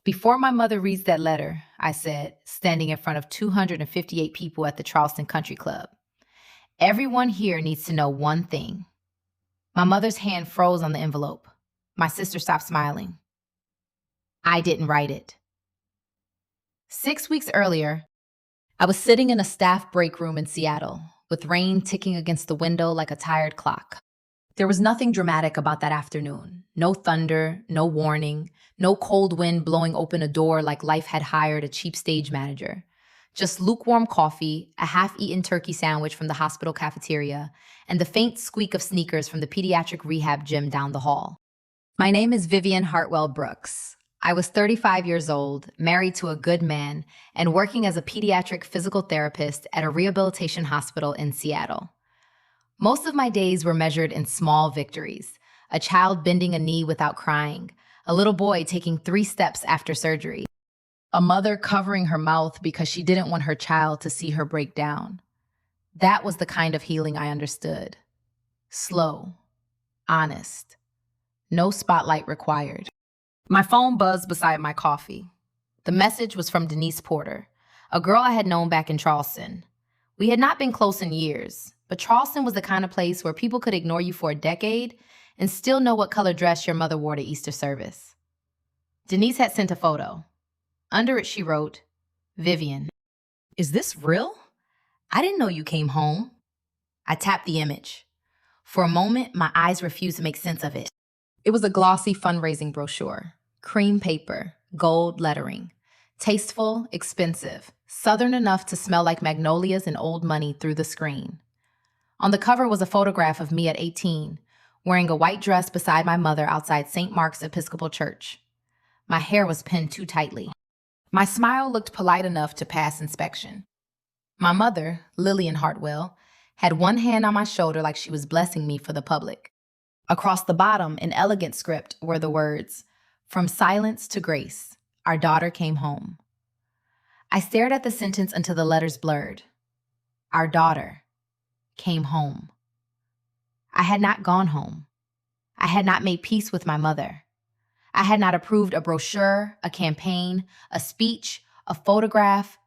Before my mother reads that letter, I said, standing in front of 258 people at the Charleston Country Club, everyone here needs to know one thing. My mother's hand froze on the envelope. My sister stopped smiling. I didn't write it. 6 weeks earlier, I was sitting in a staff break room in Seattle, with rain ticking against the window like a tired clock. There was nothing dramatic about that afternoon. No thunder, no warning, no cold wind blowing open a door like life had hired a cheap stage manager. Just lukewarm coffee, a half-eaten turkey sandwich from the hospital cafeteria, and the faint squeak of sneakers from the pediatric rehab gym down the hall. My name is Vivian Hartwell Brooks. I was 35 years old, married to a good man, and working as a pediatric physical therapist at a rehabilitation hospital in Seattle. Most of my days were measured in small victories: a child bending a knee without crying, a little boy taking 3 steps after surgery, a mother covering her mouth because she didn't want her child to see her break down. That was the kind of healing I understood. Slow, honest, no spotlight required. My phone buzzed beside my coffee. The message was from Denise Porter, a girl I had known back in Charleston. We had not been close in years, but Charleston was the kind of place where people could ignore you for a decade and still know what color dress your mother wore to Easter service. Denise had sent a photo. Under it, she wrote, "Vivian, is this real? I didn't know you came home." I tapped the image. For a moment, my eyes refused to make sense of it. It was a glossy fundraising brochure, cream paper, gold lettering, tasteful, expensive, southern enough to smell like magnolias and old money through the screen. On the cover was a photograph of me at 18, wearing a white dress beside my mother outside St. Mark's Episcopal Church. My hair was pinned too tightly. My smile looked polite enough to pass inspection. My mother, Lillian Hartwell, had one hand on my shoulder like she was blessing me for the public. Across the bottom, in elegant script, were the words, "From silence to grace, our daughter came home." I stared at the sentence until the letters blurred. Our daughter came home. I had not gone home. I had not made peace with my mother. I had not approved a brochure, a campaign, a speech, a photograph,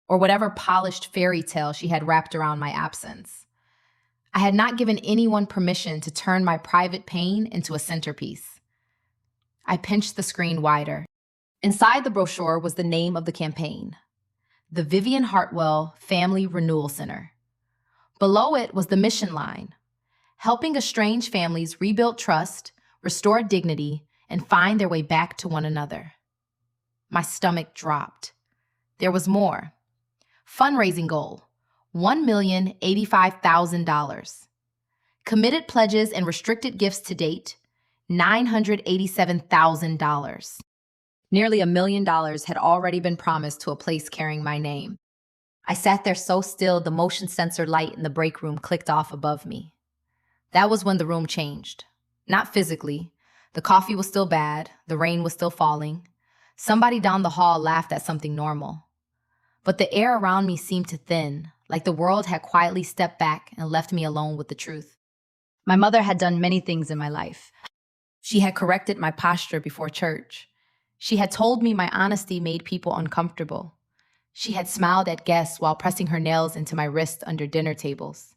or whatever polished fairy tale she had wrapped around my absence. I had not given anyone permission to turn my private pain into a centerpiece. I pinched the screen wider. Inside the brochure was the name of the campaign, the Vivian Hartwell Family Renewal Center. Below it was the mission line, helping estranged families rebuild trust, restore dignity, and find their way back to one another. My stomach dropped. There was more. Fundraising goal, $1,085,000. Committed pledges and restricted gifts to date, $987,000. Nearly $1 million had already been promised to a place carrying my name. I sat there so still the motion sensor light in the break room clicked off above me. That was when the room changed. Not physically. The coffee was still bad. The rain was still falling. Somebody down the hall laughed at something normal. But the air around me seemed to thin, like the world had quietly stepped back and left me alone with the truth. My mother had done many things in my life. She had corrected my posture before church. She had told me my honesty made people uncomfortable. She had smiled at guests while pressing her nails into my wrist under dinner tables.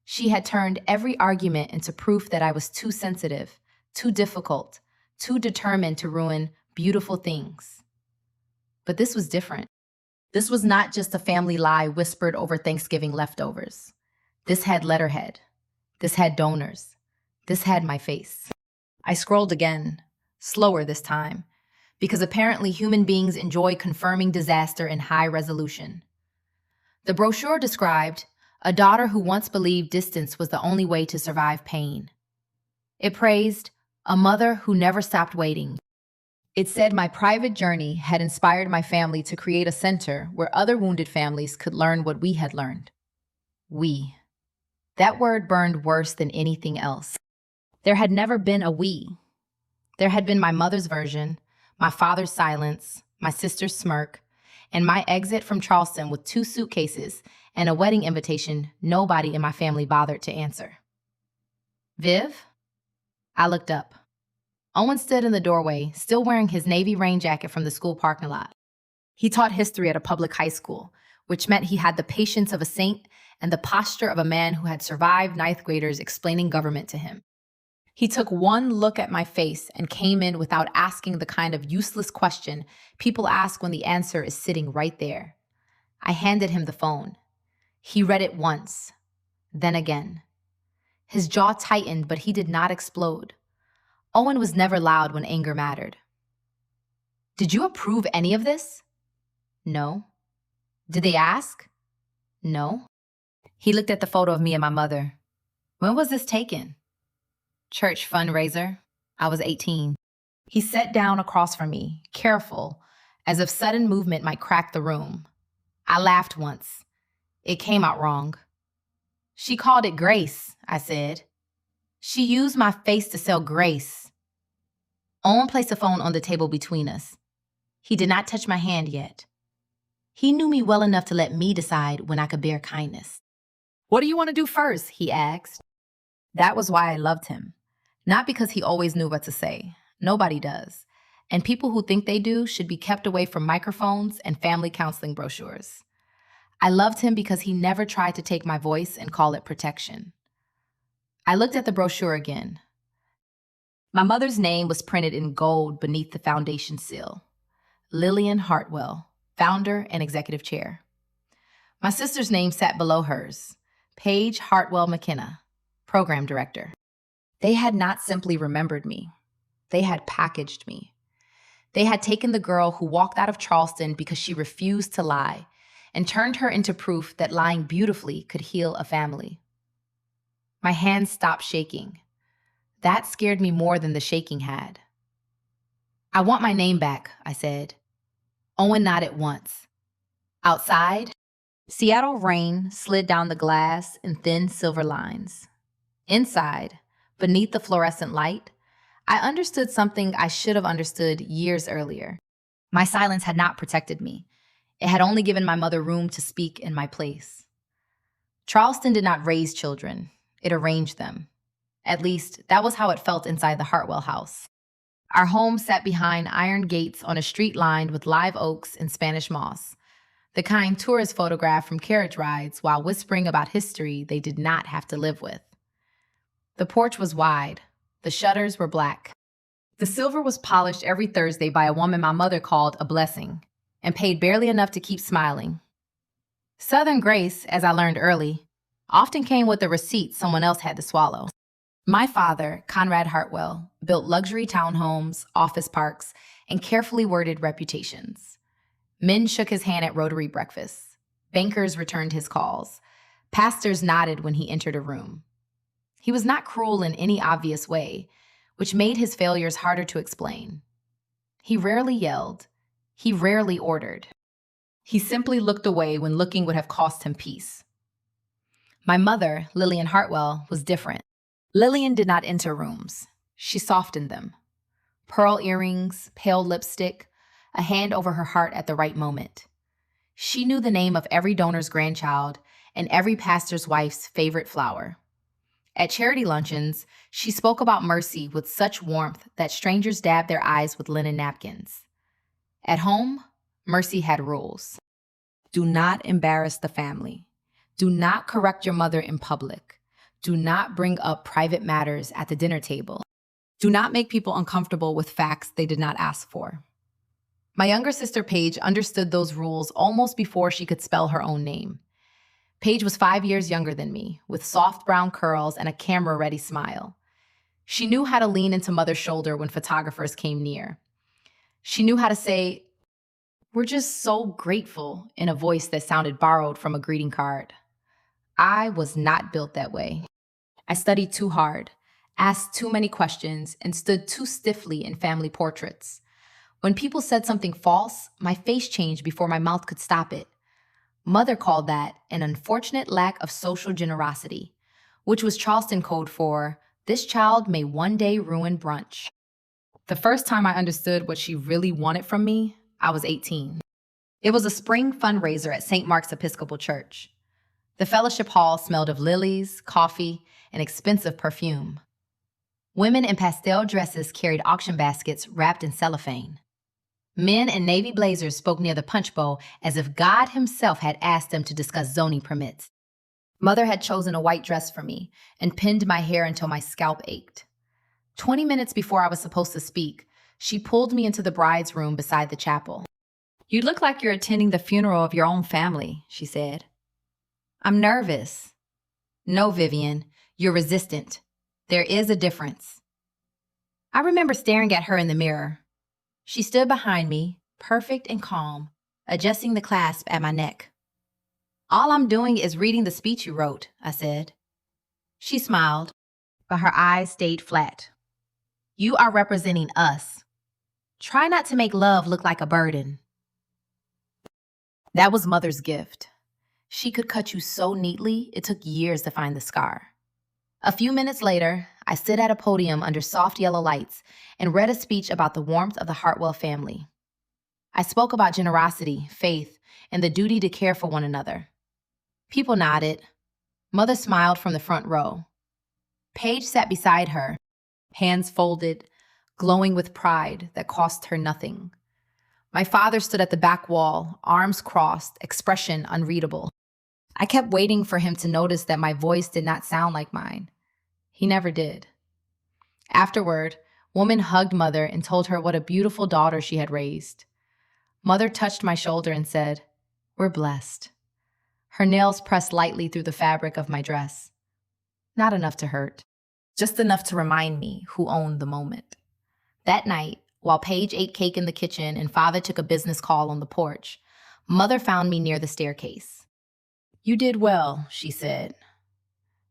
She had turned every argument into proof that I was too sensitive, too difficult, too determined to ruin beautiful things. But this was different. This was not just a family lie whispered over Thanksgiving leftovers. This had letterhead. This had donors. This had my face. I scrolled again, slower this time, because apparently human beings enjoy confirming disaster in high resolution. The brochure described a daughter who once believed distance was the only way to survive pain. It praised a mother who never stopped waiting. It said my private journey had inspired my family to create a center where other wounded families could learn what we had learned. We. That word burned worse than anything else. There had never been a we. There had been my mother's version, my father's silence, my sister's smirk, and my exit from Charleston with 2 suitcases and a wedding invitation nobody in my family bothered to answer. Viv? I looked up. Owen stood in the doorway, still wearing his navy rain jacket from the school parking lot. He taught history at a public high school, which meant he had the patience of a saint and the posture of a man who had survived ninth graders explaining government to him. He took one look at my face and came in without asking the kind of useless question people ask when the answer is sitting right there. I handed him the phone. He read it once, then again. His jaw tightened, but he did not explode. Owen was never loud when anger mattered. Did you approve any of this? No. Did they ask? No. He looked at the photo of me and my mother. When was this taken? Church fundraiser. I was 18. He sat down across from me, careful, as if sudden movement might crack the room. I laughed once. It came out wrong. She called it grace, I said. She used my face to sell grace. Owen placed the phone on the table between us. He did not touch my hand yet. He knew me well enough to let me decide when I could bear kindness. What do you want to do first? He asked. That was why I loved him. Not because he always knew what to say. Nobody does. And people who think they do should be kept away from microphones and family counseling brochures. I loved him because he never tried to take my voice and call it protection. I looked at the brochure again. My mother's name was printed in gold beneath the foundation seal. Lillian Hartwell, founder and executive chair. My sister's name sat below hers, Paige Hartwell McKenna, program director. They had not simply remembered me. They had packaged me. They had taken the girl who walked out of Charleston because she refused to lie and turned her into proof that lying beautifully could heal a family. My hands stopped shaking. That scared me more than the shaking had. I want my name back, I said. Owen nodded once. Outside, Seattle rain slid down the glass in thin silver lines. Inside, beneath the fluorescent light, I understood something I should have understood years earlier. My silence had not protected me. It had only given my mother room to speak in my place. Charleston did not raise children. It arranged them. At least, that was how it felt inside the Hartwell house. Our home sat behind iron gates on a street lined with live oaks and Spanish moss, the kind tourists photograph from carriage rides while whispering about history they did not have to live with. The porch was wide. The shutters were black. The silver was polished every Thursday by a woman my mother called a blessing, and paid barely enough to keep smiling. Southern grace, as I learned early, often came with a receipt someone else had to swallow. My father, Conrad Hartwell, built luxury townhomes, office parks, and carefully worded reputations. Men shook his hand at Rotary breakfasts. Bankers returned his calls. Pastors nodded when he entered a room. He was not cruel in any obvious way, which made his failures harder to explain. He rarely yelled. He rarely ordered. He simply looked away when looking would have cost him peace. My mother, Lillian Hartwell, was different. Lillian did not enter rooms. She softened them. Pearl earrings, pale lipstick, a hand over her heart at the right moment. She knew the name of every donor's grandchild and every pastor's wife's favorite flower. At charity luncheons, she spoke about mercy with such warmth that strangers dabbed their eyes with linen napkins. At home, mercy had rules. Do not embarrass the family. Do not correct your mother in public. Do not bring up private matters at the dinner table. Do not make people uncomfortable with facts they did not ask for. My younger sister Paige understood those rules almost before she could spell her own name. Paige was 5 years younger than me, with soft brown curls and a camera-ready smile. She knew how to lean into Mother's shoulder when photographers came near. She knew how to say, "We're just so grateful," in a voice that sounded borrowed from a greeting card. I was not built that way. I studied too hard, asked too many questions, and stood too stiffly in family portraits. When people said something false, my face changed before my mouth could stop it. Mother called that an unfortunate lack of social generosity, which was Charleston code for, "This child may one day ruin brunch." The first time I understood what she really wanted from me, I was 18. It was a spring fundraiser at St. Mark's Episcopal Church. The fellowship hall smelled of lilies, coffee, and expensive perfume. Women in pastel dresses carried auction baskets wrapped in cellophane. Men in navy blazers spoke near the punch bowl as if God himself had asked them to discuss zoning permits. Mother had chosen a white dress for me and pinned my hair until my scalp ached. 20 minutes before I was supposed to speak, she pulled me into the bride's room beside the chapel. "You look like you're attending the funeral of your own family," she said. "I'm nervous." "No, Vivian, you're resistant. There is a difference." I remember staring at her in the mirror. She stood behind me, perfect and calm, adjusting the clasp at my neck. "All I'm doing is reading the speech you wrote," I said. She smiled, but her eyes stayed flat. "You are representing us. Try not to make love look like a burden." That was Mother's gift. She could cut you so neatly, it took years to find the scar. A few minutes later, I stood at a podium under soft yellow lights and read a speech about the warmth of the Hartwell family. I spoke about generosity, faith, and the duty to care for one another. People nodded. Mother smiled from the front row. Paige sat beside her, hands folded, glowing with pride that cost her nothing. My father stood at the back wall, arms crossed, expression unreadable. I kept waiting for him to notice that my voice did not sound like mine. He never did. Afterward, Woman hugged Mother and told her what a beautiful daughter she had raised. Mother touched my shoulder and said, "We're blessed." Her nails pressed lightly through the fabric of my dress. Not enough to hurt, just enough to remind me who owned the moment. That night, while Paige ate cake in the kitchen and Father took a business call on the porch, Mother found me near the staircase. "You did well," she said.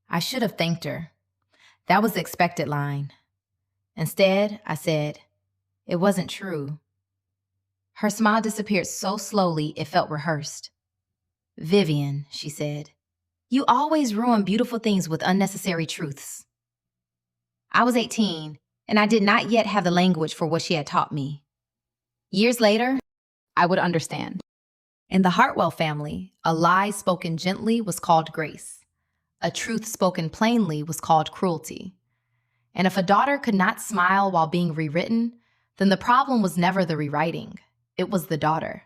I should have thanked her. That was the expected line. Instead, I said, "It wasn't true." Her smile disappeared so slowly it felt rehearsed. "Vivian," she said, "you always ruin beautiful things with unnecessary truths." I was 18, and I did not yet have the language for what she had taught me. Years later, I would understand. In the Hartwell family, a lie spoken gently was called grace. A truth spoken plainly was called cruelty. And if a daughter could not smile while being rewritten, then the problem was never the rewriting. It was the daughter.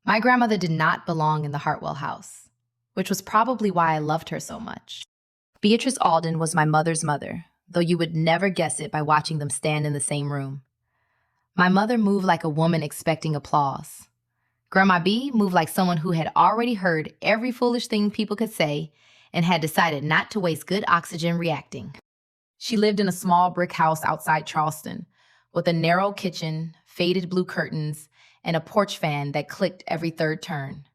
My grandmother did not belong in the Hartwell house, which was probably why I loved her so much. Beatrice Alden was my mother's mother, though you would never guess it by watching them stand in the same room. My mother moved like a woman expecting applause. Grandma B moved like someone who had already heard every foolish thing people could say and had decided not to waste good oxygen reacting. She lived in a small brick house outside Charleston, with a narrow kitchen, faded blue curtains, and a porch fan that clicked every third turn.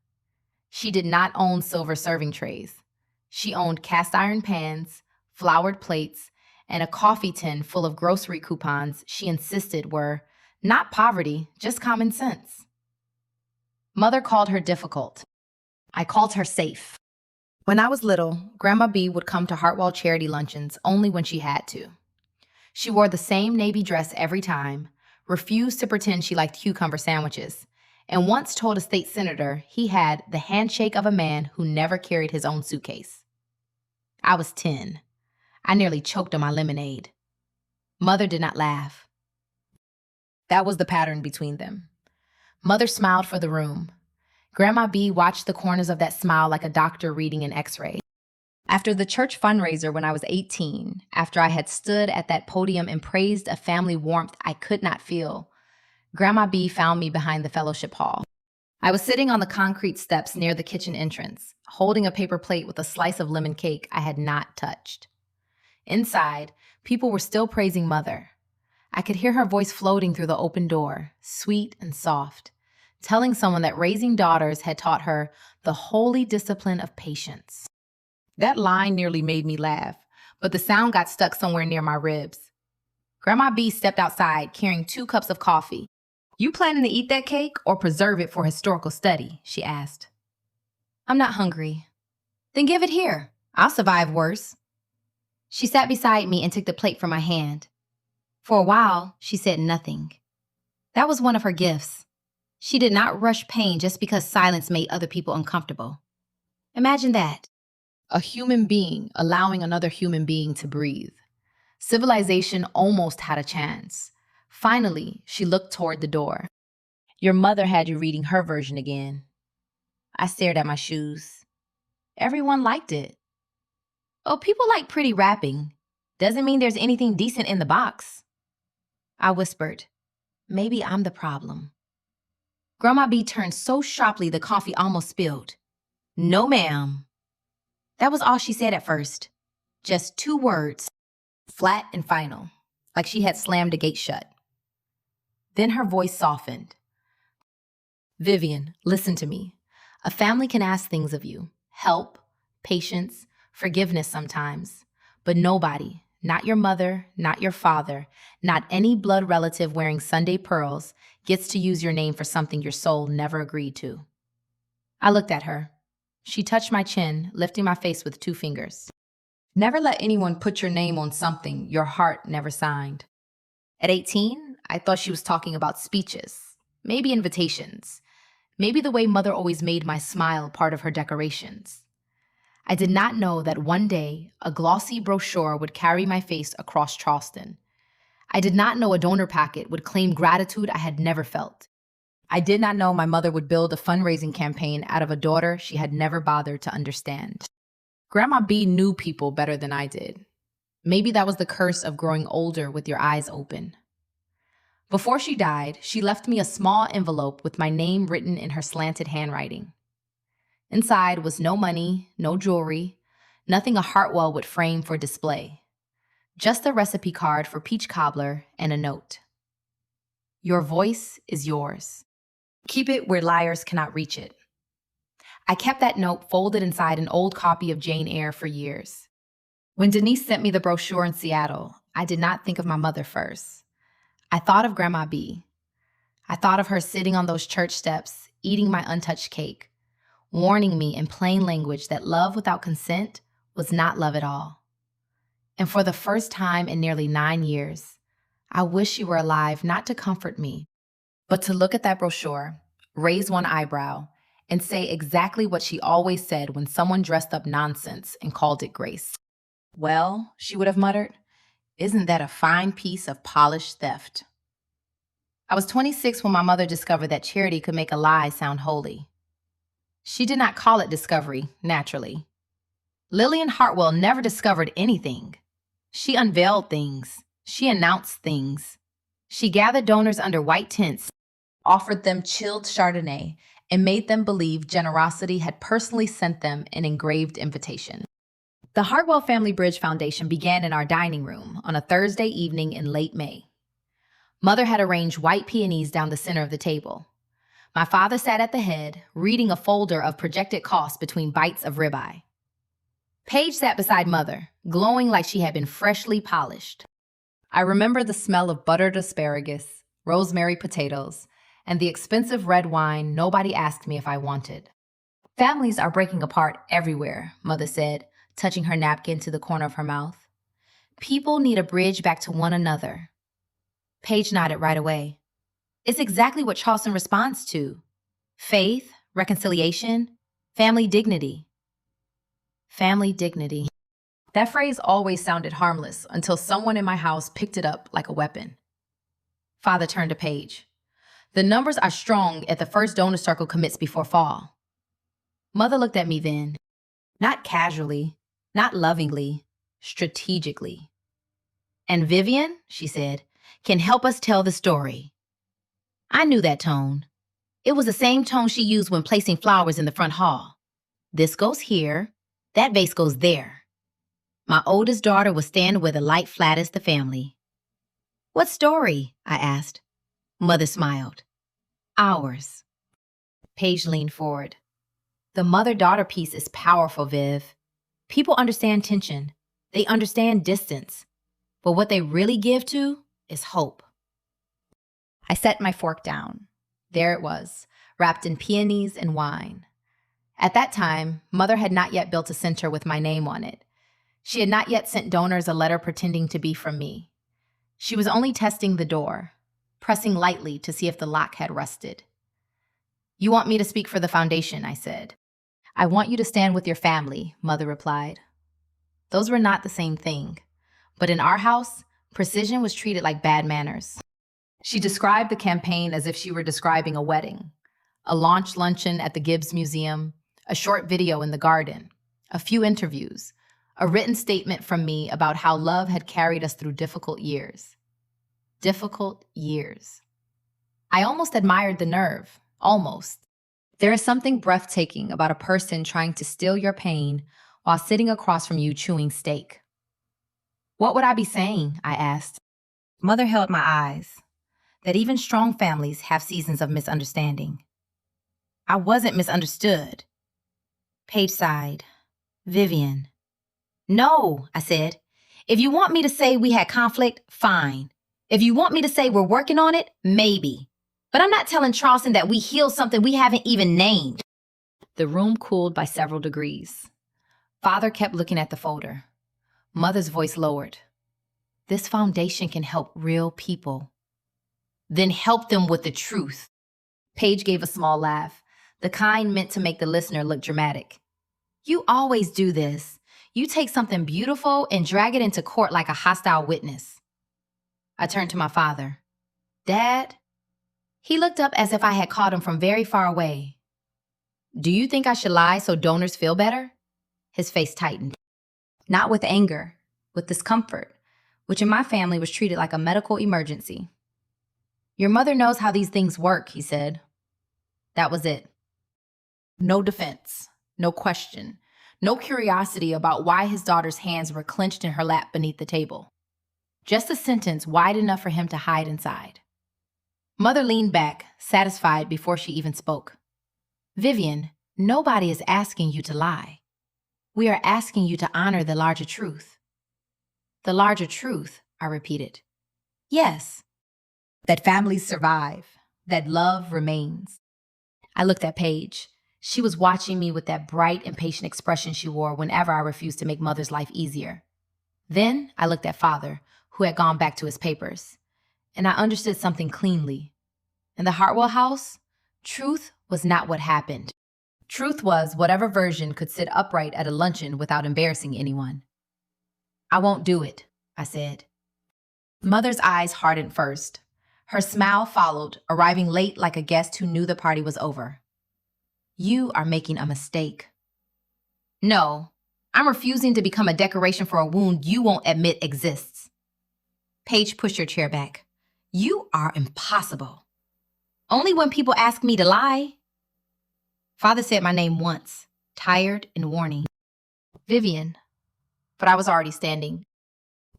She did not own silver serving trays. She owned cast iron pans, floured plates, and a coffee tin full of grocery coupons she insisted were not poverty, just common sense. Mother called her difficult. I called her safe. When I was little, Grandma B would come to Hartwell charity luncheons only when she had to. She wore the same navy dress every time, refused to pretend she liked cucumber sandwiches, and once told a state senator he had the handshake of a man who never carried his own suitcase. I was 10. I nearly choked on my lemonade. Mother did not laugh. That was the pattern between them. Mother smiled for the room. Grandma B watched the corners of that smile like a doctor reading an x-ray. After the church fundraiser when I was 18, after I had stood at that podium and praised a family warmth I could not feel, Grandma B found me behind the fellowship hall. I was sitting on the concrete steps near the kitchen entrance, holding a paper plate with a slice of lemon cake I had not touched. Inside, people were still praising Mother. I could hear her voice floating through the open door, sweet and soft, telling someone that raising daughters had taught her the holy discipline of patience. That line nearly made me laugh, but the sound got stuck somewhere near my ribs. Grandma B stepped outside carrying 2 cups of coffee. "You planning to eat that cake or preserve it for historical study?" she asked. "I'm not hungry." "Then give it here. I'll survive worse." She sat beside me and took the plate from my hand. For a while, she said nothing. That was one of her gifts. She did not rush pain just because silence made other people uncomfortable. Imagine that. A human being allowing another human being to breathe. Civilization almost had a chance. Finally, she looked toward the door. Your mother had you reading her version again. I stared at my shoes. Everyone liked it. Oh, people like pretty rapping. Doesn't mean there's anything decent in the box. I whispered. Maybe I'm the problem. Grandma B turned so sharply the coffee almost spilled. No, ma'am. That was all she said at first. Just 2 words, flat and final, like she had slammed a gate shut. Then her voice softened. Vivian, listen to me. A family can ask things of you. Help, patience, forgiveness sometimes. But nobody, not your mother, not your father, not any blood relative wearing Sunday pearls, gets to use your name for something your soul never agreed to. I looked at her. She touched my chin, lifting my face with 2 fingers. Never let anyone put your name on something your heart never signed. At 18, I thought she was talking about speeches, maybe invitations, maybe the way mother always made my smile part of her decorations. I did not know that one day a glossy brochure would carry my face across Charleston. I did not know a donor packet would claim gratitude I had never felt. I did not know my mother would build a fundraising campaign out of a daughter she had never bothered to understand. Grandma B knew people better than I did. Maybe that was the curse of growing older with your eyes open. Before she died, she left me a small envelope with my name written in her slanted handwriting. Inside was no money, no jewelry, nothing a Hartwell would frame for display. Just a recipe card for peach cobbler and a note. Your voice is yours. Keep it where liars cannot reach it. I kept that note folded inside an old copy of Jane Eyre for years. When Denise sent me the brochure in Seattle, I did not think of my mother first. I thought of Grandma B. I thought of her sitting on those church steps, eating my untouched cake, warning me in plain language that love without consent was not love at all. And for the first time in nearly 9 years, I wish she were alive not to comfort me, but to look at that brochure, raise one eyebrow, and say exactly what she always said when someone dressed up nonsense and called it grace. Well, she would have muttered, isn't that a fine piece of polished theft? I was 26 when my mother discovered that charity could make a lie sound holy. She did not call it discovery, naturally. Lillian Hartwell never discovered anything. She unveiled things. She announced things. She gathered donors under white tents, offered them chilled Chardonnay, and made them believe generosity had personally sent them an engraved invitation. The Hartwell Family Bridge Foundation began in our dining room on a Thursday evening in late May. Mother had arranged white peonies down the center of the table. My father sat at the head, reading a folder of projected costs between bites of ribeye. Paige sat beside Mother, glowing like she had been freshly polished. I remember the smell of buttered asparagus, rosemary potatoes, and the expensive red wine nobody asked me if I wanted. Families are breaking apart everywhere, Mother said, touching her napkin to the corner of her mouth. People need a bridge back to one another. Paige nodded right away. It's exactly what Charleston responds to. Faith, reconciliation, family dignity. Family dignity. That phrase always sounded harmless until someone in my house picked it up like a weapon. Father turned to Paige. The numbers are strong at the first donor circle commits before fall. Mother looked at me then. Not casually, not lovingly, strategically. And Vivian, she said, can help us tell the story. I knew that tone. It was the same tone she used when placing flowers in the front hall. This goes here, that vase goes there. My oldest daughter would stand where the light flatters the family. What story? I asked. Mother smiled. Ours. Paige leaned forward. The mother-daughter piece is powerful, Viv. People understand tension. They understand distance. But what they really give to is hope. I set my fork down. There it was, wrapped in peonies and wine. At that time, Mother had not yet built a center with my name on it. She had not yet sent donors a letter pretending to be from me. She was only testing the door, pressing lightly to see if the lock had rusted. You want me to speak for the foundation, I said. I want you to stand with your family, Mother replied. Those were not the same thing. But in our house, precision was treated like bad manners. She described the campaign as if she were describing a wedding, a launch luncheon at the Gibbs Museum, a short video in the garden, a few interviews, a written statement from me about how love had carried us through difficult years. Difficult years. I almost admired the nerve. Almost. There is something breathtaking about a person trying to still your pain while sitting across from you chewing steak. What would I be saying? I asked. Mother held my eyes. That even strong families have seasons of misunderstanding. I wasn't misunderstood. Paige sighed. Vivian. No, I said. If you want me to say we had conflict, fine. If you want me to say we're working on it, maybe. But I'm not telling Charleston that we healed something we haven't even named. The room cooled by several degrees. Father kept looking at the folder. Mother's voice lowered. This foundation can help real people. Then help them with the truth. Paige gave a small laugh, the kind meant to make the listener look dramatic. You always do this. You take something beautiful and drag it into court like a hostile witness. I turned to my father. Dad? He looked up as if I had called him from very far away. Do you think I should lie so donors feel better? His face tightened. Not with anger, with discomfort, which in my family was treated like a medical emergency. Your mother knows how these things work, he said. That was it. No defense, no question, no curiosity about why his daughter's hands were clenched in her lap beneath the table. Just a sentence wide enough for him to hide inside. Mother leaned back, satisfied before she even spoke. Vivian, nobody is asking you to lie. We are asking you to honor the larger truth. The larger truth, I repeated. Yes. That families survive, that love remains. I looked at Paige. She was watching me with that bright, impatient expression she wore whenever I refused to make Mother's life easier. Then I looked at Father, who had gone back to his papers, and I understood something cleanly. In the Hartwell house, truth was not what happened. Truth was whatever version could sit upright at a luncheon without embarrassing anyone. I won't do it, I said. Mother's eyes hardened first. Her smile followed, arriving late like a guest who knew the party was over. You are making a mistake. No, I'm refusing to become a decoration for a wound you won't admit exists. Paige pushed her chair back. You are impossible. Only when people ask me to lie. Father said my name once, tired and warning. Vivian. But I was already standing.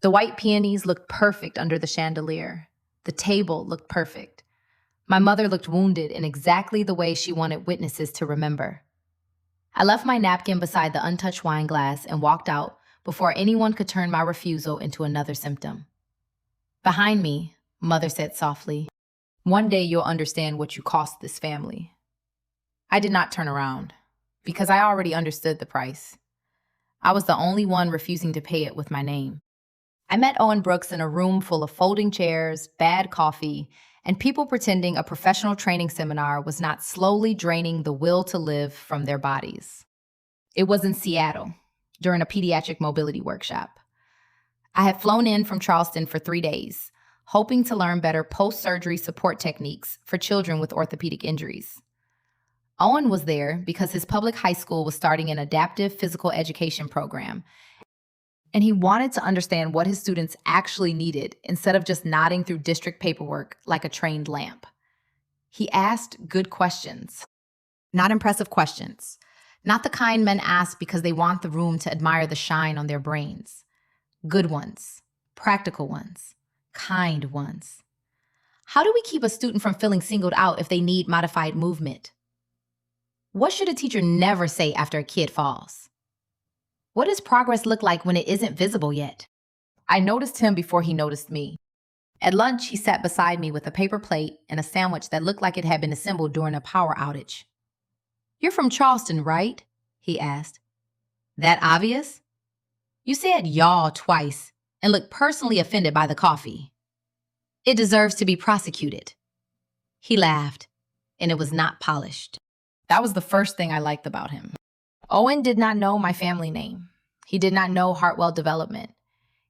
The white peonies looked perfect under the chandelier. The table looked perfect. My mother looked wounded in exactly the way she wanted witnesses to remember. I left my napkin beside the untouched wine glass and walked out before anyone could turn my refusal into another symptom. Behind me, Mother said softly, one day you'll understand what you cost this family. I did not turn around, because I already understood the price. I was the only one refusing to pay it with my name. I met Owen Brooks in a room full of folding chairs, bad coffee, and people pretending a professional training seminar was not slowly draining the will to live from their bodies. It was in Seattle, during a pediatric mobility workshop. I had flown in from Charleston for 3 days, hoping to learn better post-surgery support techniques for children with orthopedic injuries. Owen was there because his public high school was starting an adaptive physical education program, and he wanted to understand what his students actually needed instead of just nodding through district paperwork like a trained lamp. He asked good questions, not impressive questions, not the kind men ask because they want the room to admire the shine on their brains. Good ones, practical ones, kind ones. How do we keep a student from feeling singled out if they need modified movement? What should a teacher never say after a kid falls? What does progress look like when it isn't visible yet? I noticed him before he noticed me. At lunch, he sat beside me with a paper plate and a sandwich that looked like it had been assembled during a power outage. You're from Charleston, right? He asked. That obvious? You said y'all twice and looked personally offended by the coffee. It deserves to be prosecuted. He laughed, and it was not polished. That was the first thing I liked about him. Owen did not know my family name. He did not know Hartwell Development.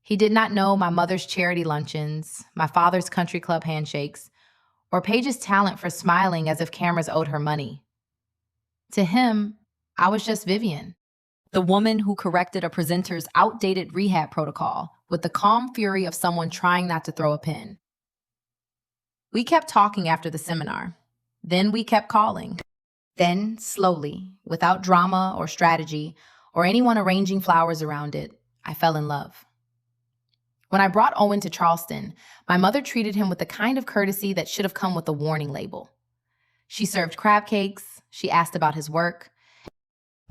He did not know my mother's charity luncheons, my father's country club handshakes, or Paige's talent for smiling as if cameras owed her money. To him, I was just Vivian, the woman who corrected a presenter's outdated rehab protocol with the calm fury of someone trying not to throw a pin. We kept talking after the seminar. Then we kept calling. Then, slowly, without drama or strategy, or anyone arranging flowers around it, I fell in love. When I brought Owen to Charleston, my mother treated him with the kind of courtesy that should have come with a warning label. She served crab cakes, she asked about his work,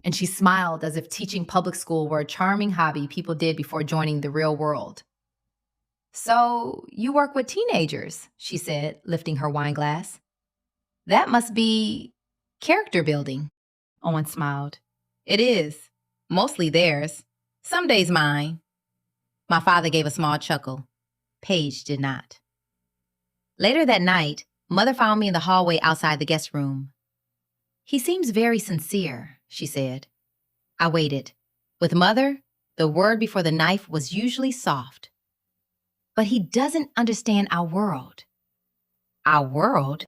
and she smiled as if teaching public school were a charming hobby people did before joining the real world. "So, you work with teenagers," she said, lifting her wine glass. "That must be character building." Owen smiled. "It is. Mostly theirs. Some days mine." My father gave a small chuckle. Paige did not. Later that night, Mother found me in the hallway outside the guest room. "He seems very sincere," she said. I waited. With Mother, the word before the knife was usually soft. "But he doesn't understand our world." "Our world?"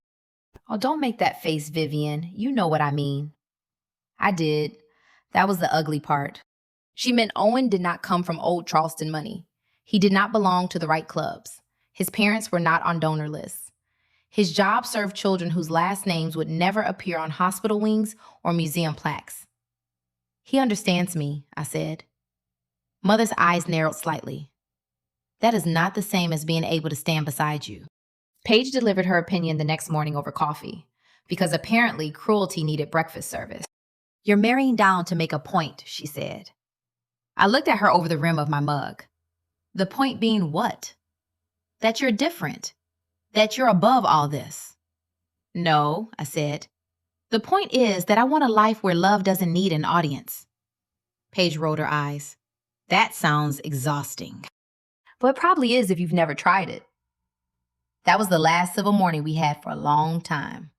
"Oh, don't make that face, Vivian. You know what I mean." I did. That was the ugly part. She meant Owen did not come from old Charleston money. He did not belong to the right clubs. His parents were not on donor lists. His job served children whose last names would never appear on hospital wings or museum plaques. "He understands me," I said. Mother's eyes narrowed slightly. "That is not the same as being able to stand beside you." Paige delivered her opinion the next morning over coffee, because apparently cruelty needed breakfast service. "You're marrying down to make a point," she said. I looked at her over the rim of my mug. "The point being what?" "That you're different. That you're above all this." "No," I said. "The point is that I want a life where love doesn't need an audience." Paige rolled her eyes. "That sounds exhausting." "Well, it probably is if you've never tried it." That was the last civil morning we had for a long time.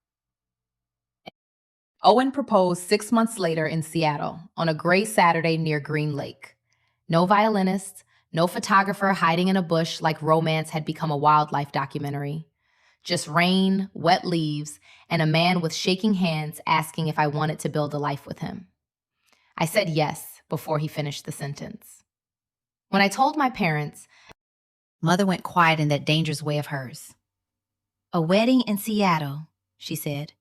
Owen proposed 6 months later in Seattle on a gray Saturday near Green Lake. No violinist, no photographer hiding in a bush like romance had become a wildlife documentary. Just rain, wet leaves, and a man with shaking hands asking if I wanted to build a life with him. I said yes before he finished the sentence. When I told my parents, Mother went quiet in that dangerous way of hers. "A wedding in Seattle," she said.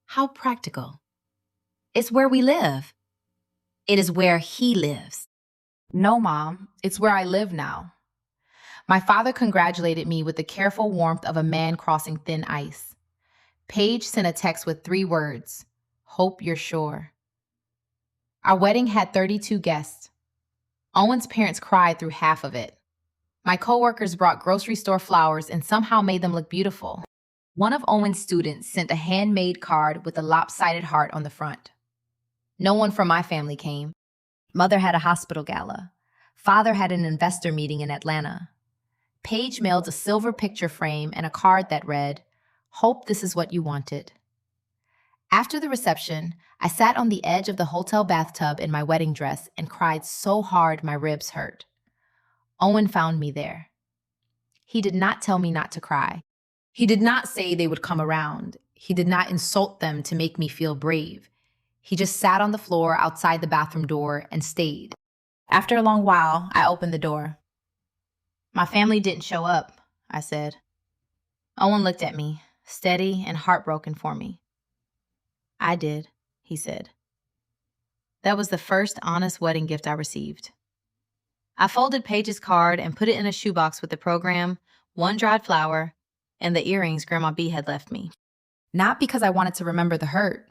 "How practical." "It's where we live." "It is where he lives." "No, Mom, it's where I live now." My father congratulated me with the careful warmth of a man crossing thin ice. Paige sent a text with 3 words, "Hope you're sure." Our wedding had 32 guests. Owen's parents cried through half of it. My coworkers brought grocery store flowers and somehow made them look beautiful. One of Owen's students sent a handmade card with a lopsided heart on the front. No one from my family came. Mother had a hospital gala. Father had an investor meeting in Atlanta. Paige mailed a silver picture frame and a card that read, "Hope this is what you wanted." After the reception, I sat on the edge of the hotel bathtub in my wedding dress and cried so hard my ribs hurt. Owen found me there. He did not tell me not to cry. He did not say they would come around. He did not insult them to make me feel brave. He just sat on the floor outside the bathroom door and stayed. After a long while, I opened the door. "My family didn't show up," I said. Owen looked at me, steady and heartbroken for me. "I did," he said. That was the first honest wedding gift I received. I folded Paige's card and put it in a shoebox with the program, 1 dried flower, and the earrings Grandma B had left me. Not because I wanted to remember the hurt,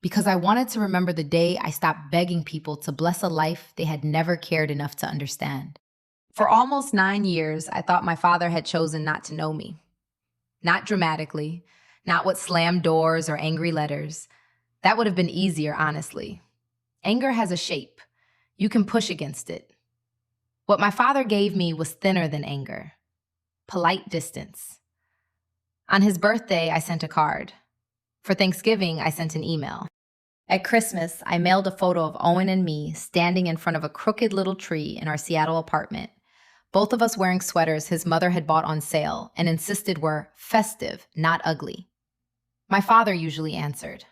because I wanted to remember the day I stopped begging people to bless a life they had never cared enough to understand. For almost 9 years, I thought my father had chosen not to know me. Not dramatically, not with slammed doors or angry letters. That would have been easier, honestly. Anger has a shape. You can push against it. What my father gave me was thinner than anger. Polite distance. On his birthday, I sent a card. For Thanksgiving, I sent an email. At Christmas, I mailed a photo of Owen and me standing in front of a crooked little tree in our Seattle apartment, both of us wearing sweaters his mother had bought on sale and insisted were festive, not ugly. My father usually answered,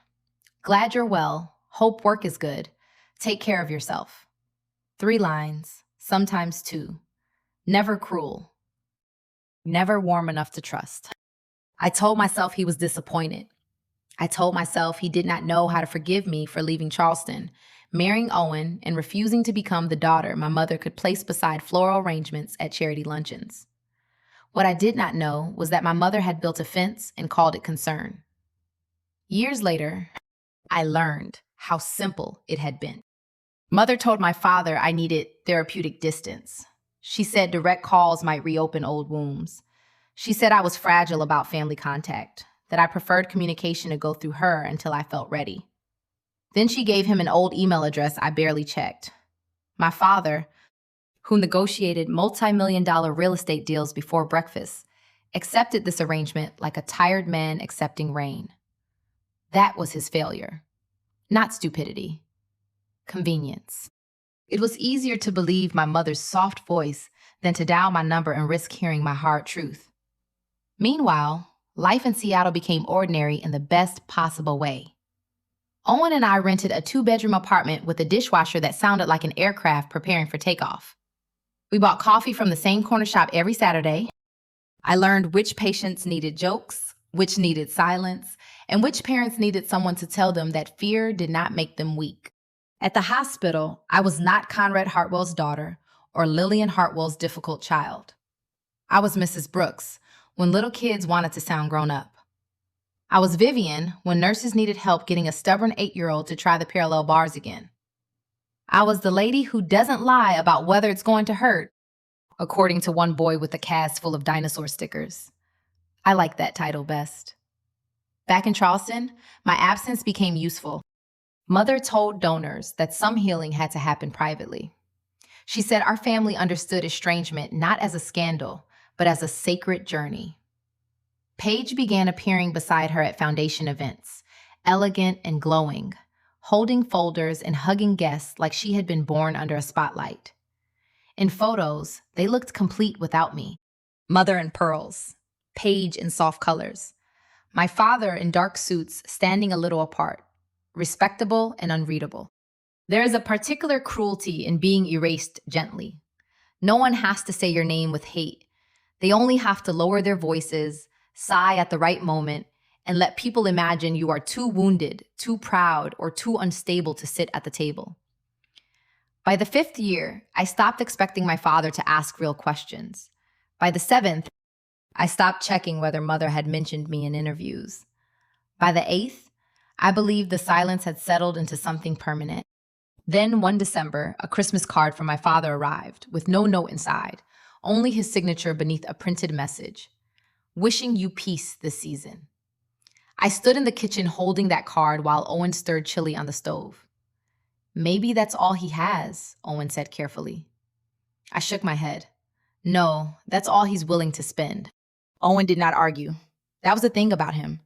"Glad you're well. Hope work is good. Take care of yourself." 3 lines, sometimes 2. Never cruel, never warm enough to trust. I told myself he was disappointed. I told myself he did not know how to forgive me for leaving Charleston, marrying Owen, and refusing to become the daughter my mother could place beside floral arrangements at charity luncheons. What I did not know was that my mother had built a fence and called it concern. Years later, I learned how simple it had been. Mother told my father I needed therapeutic distance. She said direct calls might reopen old wounds. She said I was fragile about family contact, that I preferred communication to go through her until I felt ready. Then she gave him an old email address I barely checked. My father, who negotiated multi-million-dollar real estate deals before breakfast, accepted this arrangement like a tired man accepting rain. That was his failure, not stupidity. Convenience. It was easier to believe my mother's soft voice than to dial my number and risk hearing my hard truth. Meanwhile, life in Seattle became ordinary in the best possible way. Owen and I rented a 2-bedroom apartment with a dishwasher that sounded like an aircraft preparing for takeoff. We bought coffee from the same corner shop every Saturday. I learned which patients needed jokes, which needed silence, and which parents needed someone to tell them that fear did not make them weak. At the hospital, I was not Conrad Hartwell's daughter or Lillian Hartwell's difficult child. I was Mrs. Brooks when little kids wanted to sound grown up. I was Vivian when nurses needed help getting a stubborn 8-year-old to try the parallel bars again. I was the lady who doesn't lie about whether it's going to hurt, according to one boy with a cast full of dinosaur stickers. I liked that title best. Back in Charleston, my absence became useful. Mother told donors that some healing had to happen privately. She said our family understood estrangement not as a scandal, but as a sacred journey. Paige began appearing beside her at foundation events, elegant and glowing, holding folders and hugging guests like she had been born under a spotlight. In photos, they looked complete without me. Mother in pearls, Paige in soft colors, my father in dark suits standing a little apart, respectable and unreadable. There is a particular cruelty in being erased gently. No one has to say your name with hate. They only have to lower their voices, sigh at the right moment, and let people imagine you are too wounded, too proud, or too unstable to sit at the table. By the 5th year, I stopped expecting my father to ask real questions. By the 7th, I stopped checking whether mother had mentioned me in interviews. By the 8th, I believed the silence had settled into something permanent. Then one December, a Christmas card from my father arrived, with no note inside, only his signature beneath a printed message. Wishing you peace this season. I stood in the kitchen holding that card while Owen stirred chili on the stove. Maybe that's all he has, Owen said carefully. I shook my head. No, that's all he's willing to spend. Owen did not argue. That was the thing about him.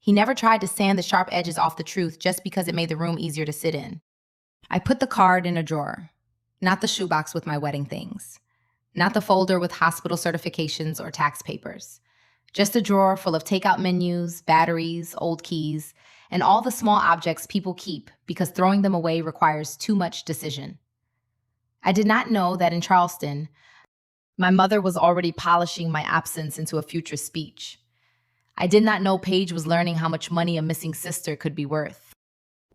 He never tried to sand the sharp edges off the truth just because it made the room easier to sit in. I put the card in a drawer, not the shoebox with my wedding things, not the folder with hospital certifications or tax papers. Just a drawer full of takeout menus, batteries, old keys, and all the small objects people keep because throwing them away requires too much decision. I did not know that in Charleston, my mother was already polishing my absence into a future speech. I did not know Paige was learning how much money a missing sister could be worth.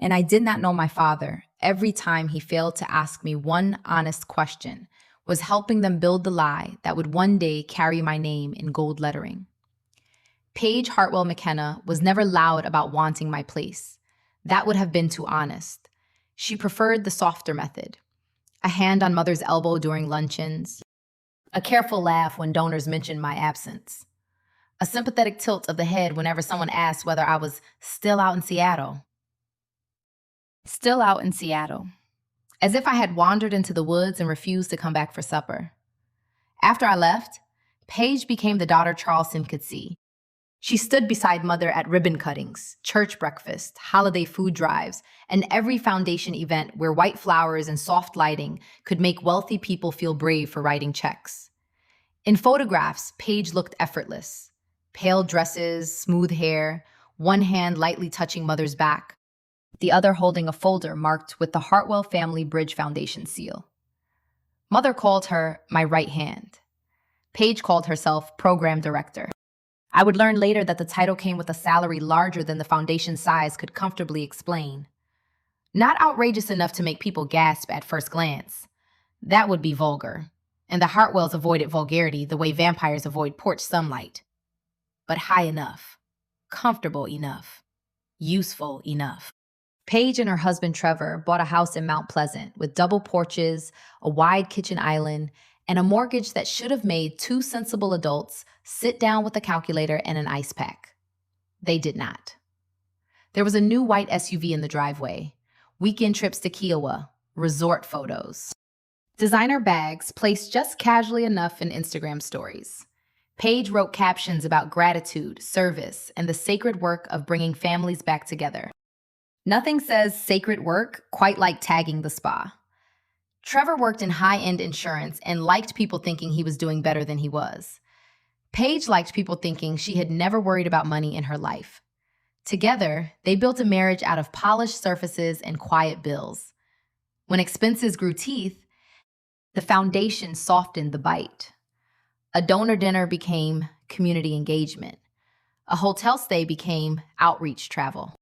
And I did not know my father, every time he failed to ask me one honest question, was helping them build the lie that would one day carry my name in gold lettering. Paige Hartwell McKenna was never loud about wanting my place. That would have been too honest. She preferred the softer method. A hand on mother's elbow during luncheons. A careful laugh when donors mentioned my absence. A sympathetic tilt of the head whenever someone asked whether I was still out in Seattle. Still out in Seattle. As if I had wandered into the woods and refused to come back for supper. After I left, Paige became the daughter Charleston could see. She stood beside mother at ribbon cuttings, church breakfast, holiday food drives, and every foundation event where white flowers and soft lighting could make wealthy people feel brave for writing checks. In photographs, Paige looked effortless. Pale dresses, smooth hair, one hand lightly touching Mother's back, the other holding a folder marked with the Hartwell Family Bridge Foundation seal. Mother called her my right hand. Paige called herself program director. I would learn later that the title came with a salary larger than the foundation size could comfortably explain. Not outrageous enough to make people gasp at first glance. That would be vulgar. And the Hartwells avoided vulgarity the way vampires avoid porch sunlight. But high enough, comfortable enough, useful enough. Paige and her husband Trevor bought a house in Mount Pleasant with double porches, a wide kitchen island, and a mortgage that should have made two sensible adults sit down with a calculator and an ice pack. They did not. There was a new white SUV in the driveway, weekend trips to Kiowa, resort photos. Designer bags placed just casually enough in Instagram stories. Paige wrote captions about gratitude, service, and the sacred work of bringing families back together. Nothing says sacred work quite like tagging the spa. Trevor worked in high-end insurance and liked people thinking he was doing better than he was. Paige liked people thinking she had never worried about money in her life. Together, they built a marriage out of polished surfaces and quiet bills. When expenses grew teeth, the foundation softened the bite. A donor dinner became community engagement. A hotel stay became outreach travel.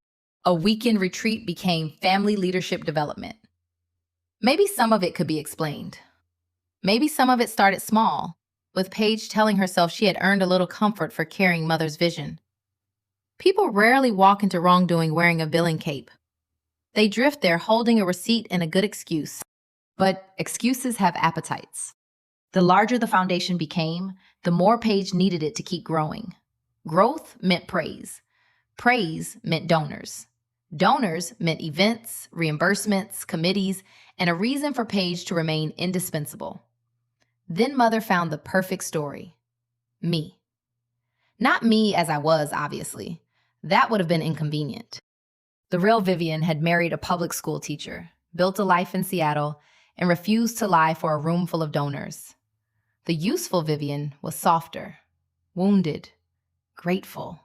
A weekend retreat became family leadership development. Maybe some of it could be explained. Maybe some of it started small, with Paige telling herself she had earned a little comfort for carrying Mother's vision. People rarely walk into wrongdoing wearing a billing cape. They drift there holding a receipt and a good excuse. But excuses have appetites. The larger the foundation became, the more Paige needed it to keep growing. Growth meant praise. Praise meant donors. Donors meant events, reimbursements, committees, and a reason for Paige to remain indispensable. Then Mother found the perfect story. Me. Not me as I was, obviously. That would have been inconvenient. The real Vivian had married a public school teacher, built a life in Seattle, and refused to lie for a room full of donors. The useful Vivian was softer, wounded, grateful,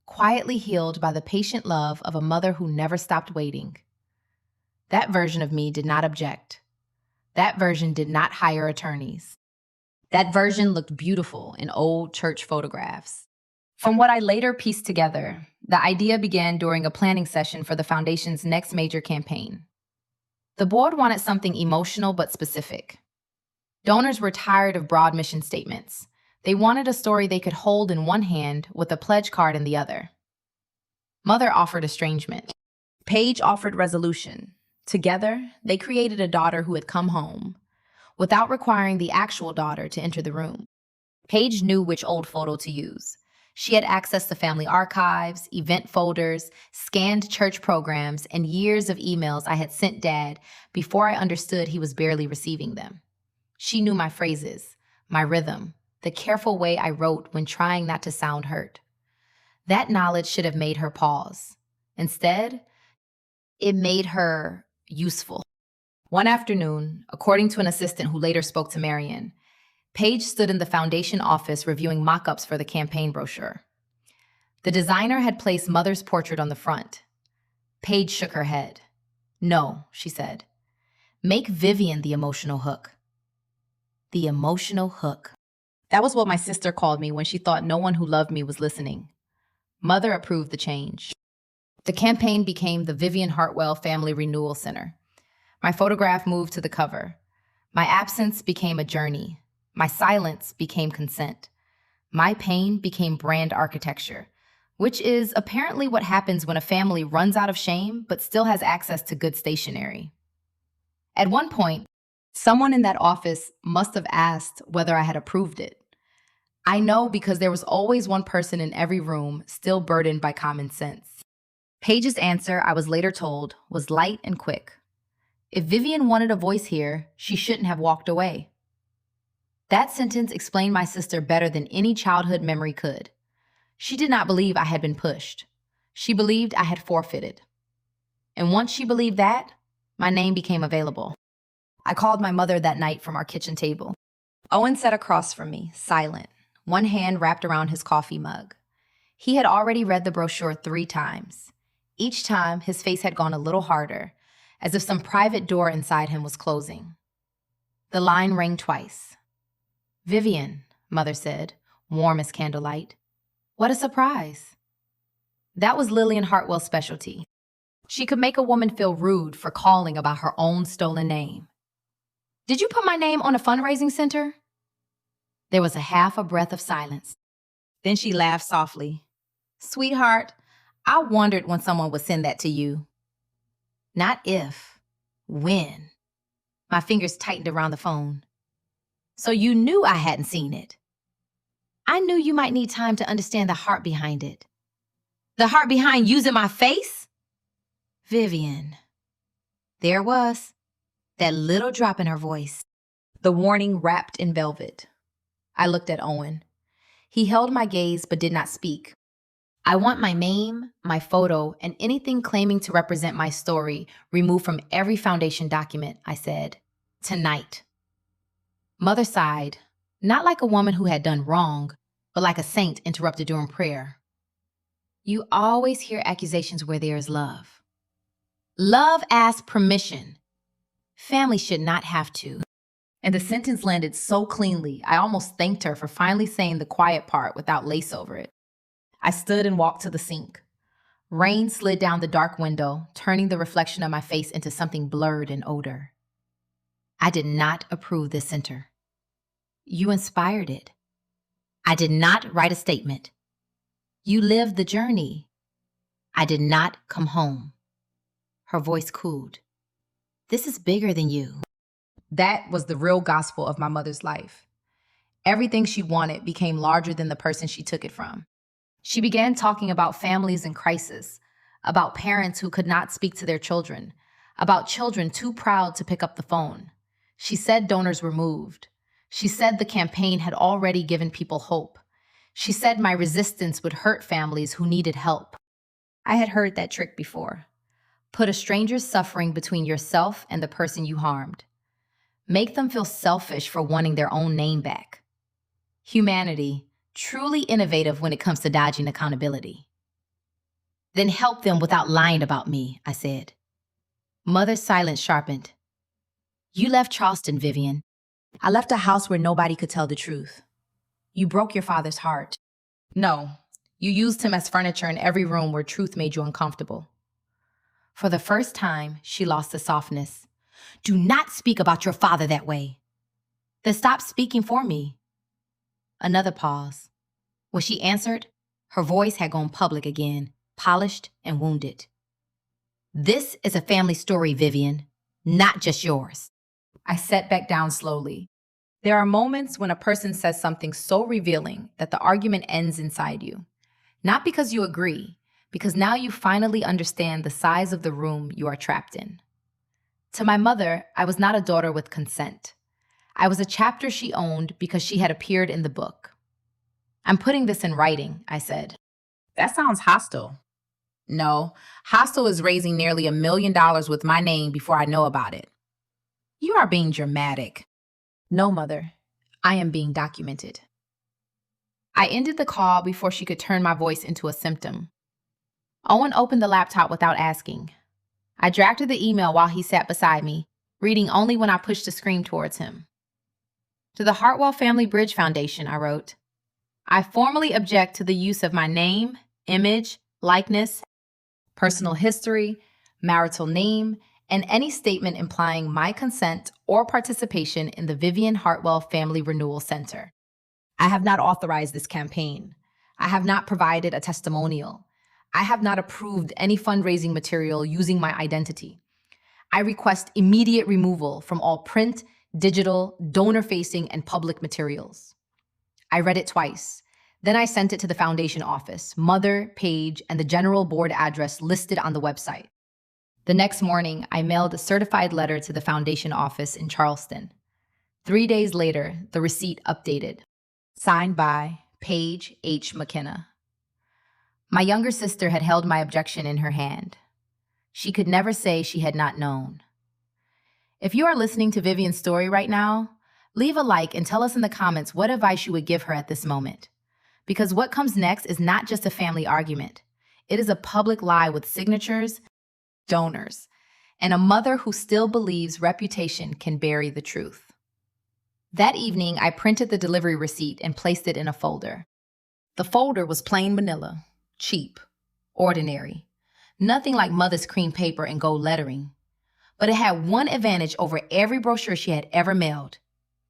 quietly healed by the patient love of a mother who never stopped waiting. That version of me did not object. That version did not hire attorneys. That version looked beautiful in old church photographs. From what I later pieced together, the idea began during a planning session for the foundation's next major campaign. The board wanted something emotional but specific. Donors were tired of broad mission statements. They wanted a story they could hold in one hand with a pledge card in the other. Mother offered estrangement. Paige offered resolution. Together, they created a daughter who had come home, without requiring the actual daughter to enter the room. Paige knew which old photo to use. She had access to family archives, event folders, scanned church programs, and years of emails I had sent Dad before I understood he was barely receiving them. She knew my phrases, my rhythm, the careful way I wrote when trying not to sound hurt. That knowledge should have made her pause. Instead, it made her useful. One afternoon, according to an assistant who later spoke to Marion, Paige stood in the foundation office reviewing mock-ups for the campaign brochure. The designer had placed Mother's portrait on the front. Paige shook her head. "No," she said. "Make Vivian the emotional hook." The emotional hook. That was what my sister called me when she thought no one who loved me was listening. Mother approved the change. The campaign became the Vivian Hartwell Family Renewal Center. My photograph moved to the cover. My absence became a journey. My silence became consent. My pain became brand architecture, which is apparently what happens when a family runs out of shame but still has access to good stationery. At one point, someone in that office must have asked whether I had approved it. I know because there was always one person in every room still burdened by common sense. Paige's answer, I was later told, was light and quick. If Vivian wanted a voice here, she shouldn't have walked away. That sentence explained my sister better than any childhood memory could. She did not believe I had been pushed. She believed I had forfeited. And once she believed that, my name became available. I called my mother that night from our kitchen table. Owen sat across from me, silent, one hand wrapped around his coffee mug. He had already read the brochure 3 times. Each time, his face had gone a little harder, as if some private door inside him was closing. The line rang twice. "Vivian," Mother said, warm as candlelight. "What a surprise." That was Lillian Hartwell's specialty. She could make a woman feel rude for calling about her own stolen name. "Did you put my name on a fundraising center?" There was a breath of silence. Then she laughed softly. "Sweetheart, I wondered when someone would send that to you." Not if, when. My fingers tightened around the phone. "So you knew I hadn't seen it." "I knew you might need time to understand the heart behind it." "The heart behind using my face?" "Vivian." There it was, that little drop in her voice. The warning wrapped in velvet. I looked at Owen. He held my gaze but did not speak. "I want my name, my photo, and anything claiming to represent my story removed from every foundation document," I said. "Tonight." Mother sighed, not like a woman who had done wrong, but like a saint interrupted during prayer. "You always hear accusations where there is love. Love asks permission. Family should not have to." And the sentence landed so cleanly, I almost thanked her for finally saying the quiet part without lace over it. I stood and walked to the sink. Rain slid down the dark window, turning the reflection of my face into something blurred in odor. "I did not approve this center." "You inspired it." "I did not write a statement." "You lived the journey." "I did not come home." Her voice cooled. "This is bigger than you." That was the real gospel of my mother's life. Everything she wanted became larger than the person she took it from. She began talking about families in crisis, about parents who could not speak to their children, about children too proud to pick up the phone. She said donors were moved. She said the campaign had already given people hope. She said my resistance would hurt families who needed help. I had heard that trick before. Put a stranger's suffering between yourself and the person you harmed. Make them feel selfish for wanting their own name back. Humanity, truly innovative when it comes to dodging accountability. "Then help them without lying about me," I said. Mother's silence sharpened. "You left Charleston, Vivian. I left a house where nobody could tell the truth. You broke your father's heart. No, you used him as furniture in every room where truth made you uncomfortable." For the first time, she lost the softness. "Do not speak about your father that way." "Then stop speaking for me." Another pause. When she answered, her voice had gone public again, polished and wounded. "This is a family story, Vivian, not just yours." I sat back down slowly. There are moments when a person says something so revealing that the argument ends inside you. Not because you agree, because now you finally understand the size of the room you are trapped in. To my mother, I was not a daughter with consent. I was a chapter she owned because she had appeared in the book. "I'm putting this in writing," I said. That sounds hostile. No, hostile is raising nearly $1 million with my name before I know about it. You are being dramatic. "No, Mother, I am being documented." I ended the call before she could turn my voice into a symptom. Owen opened the laptop without asking. I drafted the email while he sat beside me, reading only when I pushed the screen towards him. "To the Hartwell Family Bridge Foundation," I wrote, "I formally object to the use of my name, image, likeness, personal history, marital name, and any statement implying my consent or participation in the Vivian Hartwell Family Renewal Center. I have not authorized this campaign. I have not provided a testimonial. I have not approved any fundraising material using my identity. I request immediate removal from all print, digital, donor-facing, and public materials." I read it twice. Then I sent it to the foundation office, mother, page, and the general board address listed on the website. The next morning, I mailed a certified letter to the foundation office in Charleston. 3 days later, the receipt updated. Signed by Paige H. McKenna. My younger sister had held my objection in her hand. She could never say she had not known. If you are listening to Vivian's story right now, Leave a like and tell us in the comments what advice you would give her at this moment. Because what comes next is not just a family argument. It is a public lie with signatures, donors, and a mother who still believes reputation can bury the truth. That evening, I printed the delivery receipt and placed it in a folder. The folder was plain manila, cheap, ordinary. Nothing like mother's cream paper and gold lettering. But it had one advantage over every brochure she had ever mailed.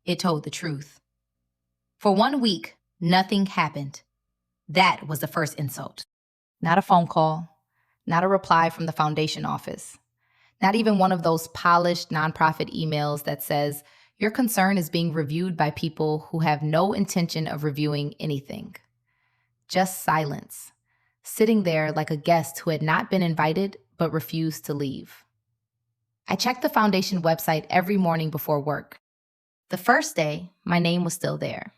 It told the truth. For 1 week, nothing happened. That was the first insult. Not a phone call, not a reply from the foundation office, not even one of those polished nonprofit emails that says, your concern is being reviewed by people who have no intention of reviewing anything. Just silence, sitting there like a guest who had not been invited but refused to leave. I checked the foundation website every morning before work. The first day, my name was still there.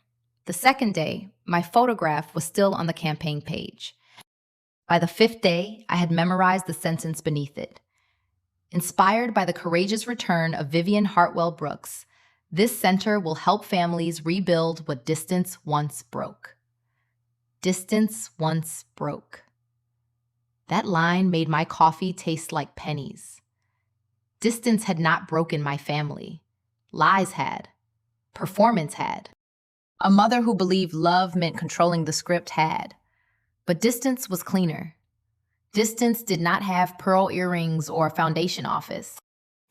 The second day, my photograph was still on the campaign page. By the fifth day, I had memorized the sentence beneath it. Inspired by the courageous return of Vivian Hartwell Brooks, this center will help families rebuild what distance once broke. Distance once broke. That line made my coffee taste like pennies. Distance had not broken my family. Lies had. Performance had. A mother who believed love meant controlling the script had. But distance was cleaner. Distance did not have pearl earrings or a foundation office.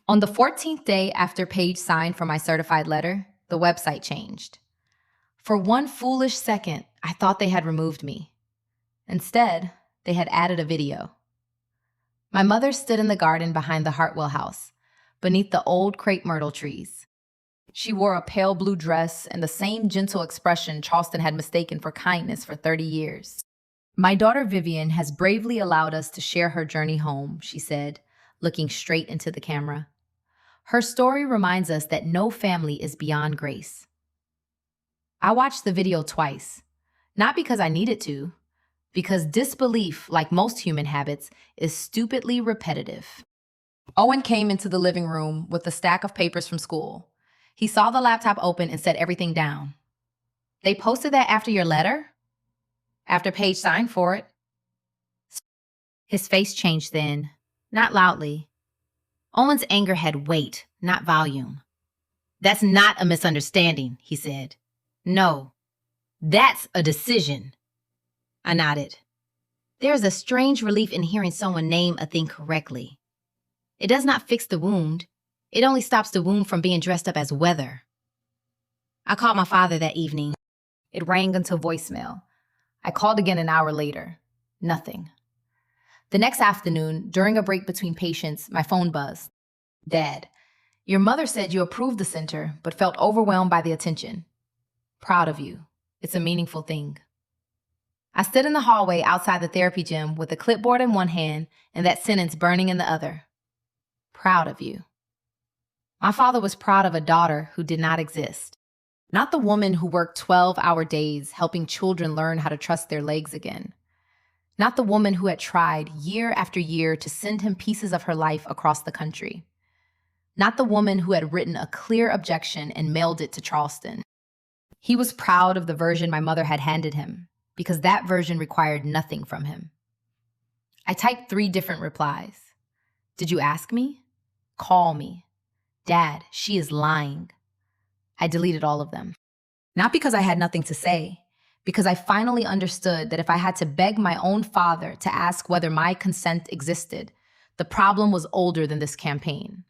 On the 14th day after Paige signed for my certified letter, the website changed. For one foolish second, I thought they had removed me. Instead, they had added a video. My mother stood in the garden behind the Hartwell house, beneath the old crepe myrtle trees. She wore a pale blue dress and the same gentle expression Charleston had mistaken for kindness for 30 years. My daughter Vivian has bravely allowed us to share her journey home, she said, looking straight into the camera. Her story reminds us that no family is beyond grace. I watched the video twice, not because I needed to, because disbelief, like most human habits, is stupidly repetitive. Owen came into the living room with a stack of papers from school. He saw the laptop open and set everything down. They posted that after your letter? After Paige signed for it? His face changed then, not loudly. Owen's anger had weight, not volume. That's not a misunderstanding, he said. No, that's a decision. I nodded. There is a strange relief in hearing someone name a thing correctly. It does not fix the wound. It only stops the wound from being dressed up as weather. I called my father that evening. It rang until voicemail. I called again an hour later. Nothing. The next afternoon, during a break between patients, my phone buzzed. Dad, your mother said you approved the center, but felt overwhelmed by the attention. Proud of you. It's a meaningful thing. I stood in the hallway outside the therapy gym with a clipboard in one hand and that sentence burning in the other. Proud of you. My father was proud of a daughter who did not exist. Not the woman who worked 12-hour days helping children learn how to trust their legs again. Not the woman who had tried year after year to send him pieces of her life across the country. Not the woman who had written a clear objection and mailed it to Charleston. He was proud of the version my mother had handed him, because that version required nothing from him. I typed 3 different replies. Did you ask me? Call me. Dad, she is lying. I deleted all of them. Not because I had nothing to say, because I finally understood that if I had to beg my own father to ask whether my consent existed, the problem was older than this campaign.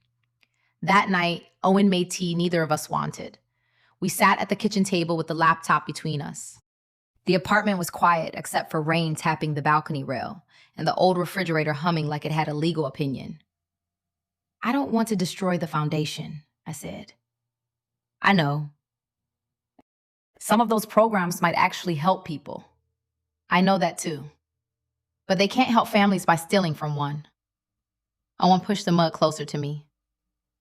That night, Owen made tea neither of us wanted. We sat at the kitchen table with the laptop between us. The apartment was quiet except for rain tapping the balcony rail and the old refrigerator humming like it had a legal opinion. I don't want to destroy the foundation, I said. I know. Some of those programs might actually help people. I know that too. But they can't help families by stealing from one. Owen pushed the mug closer to me.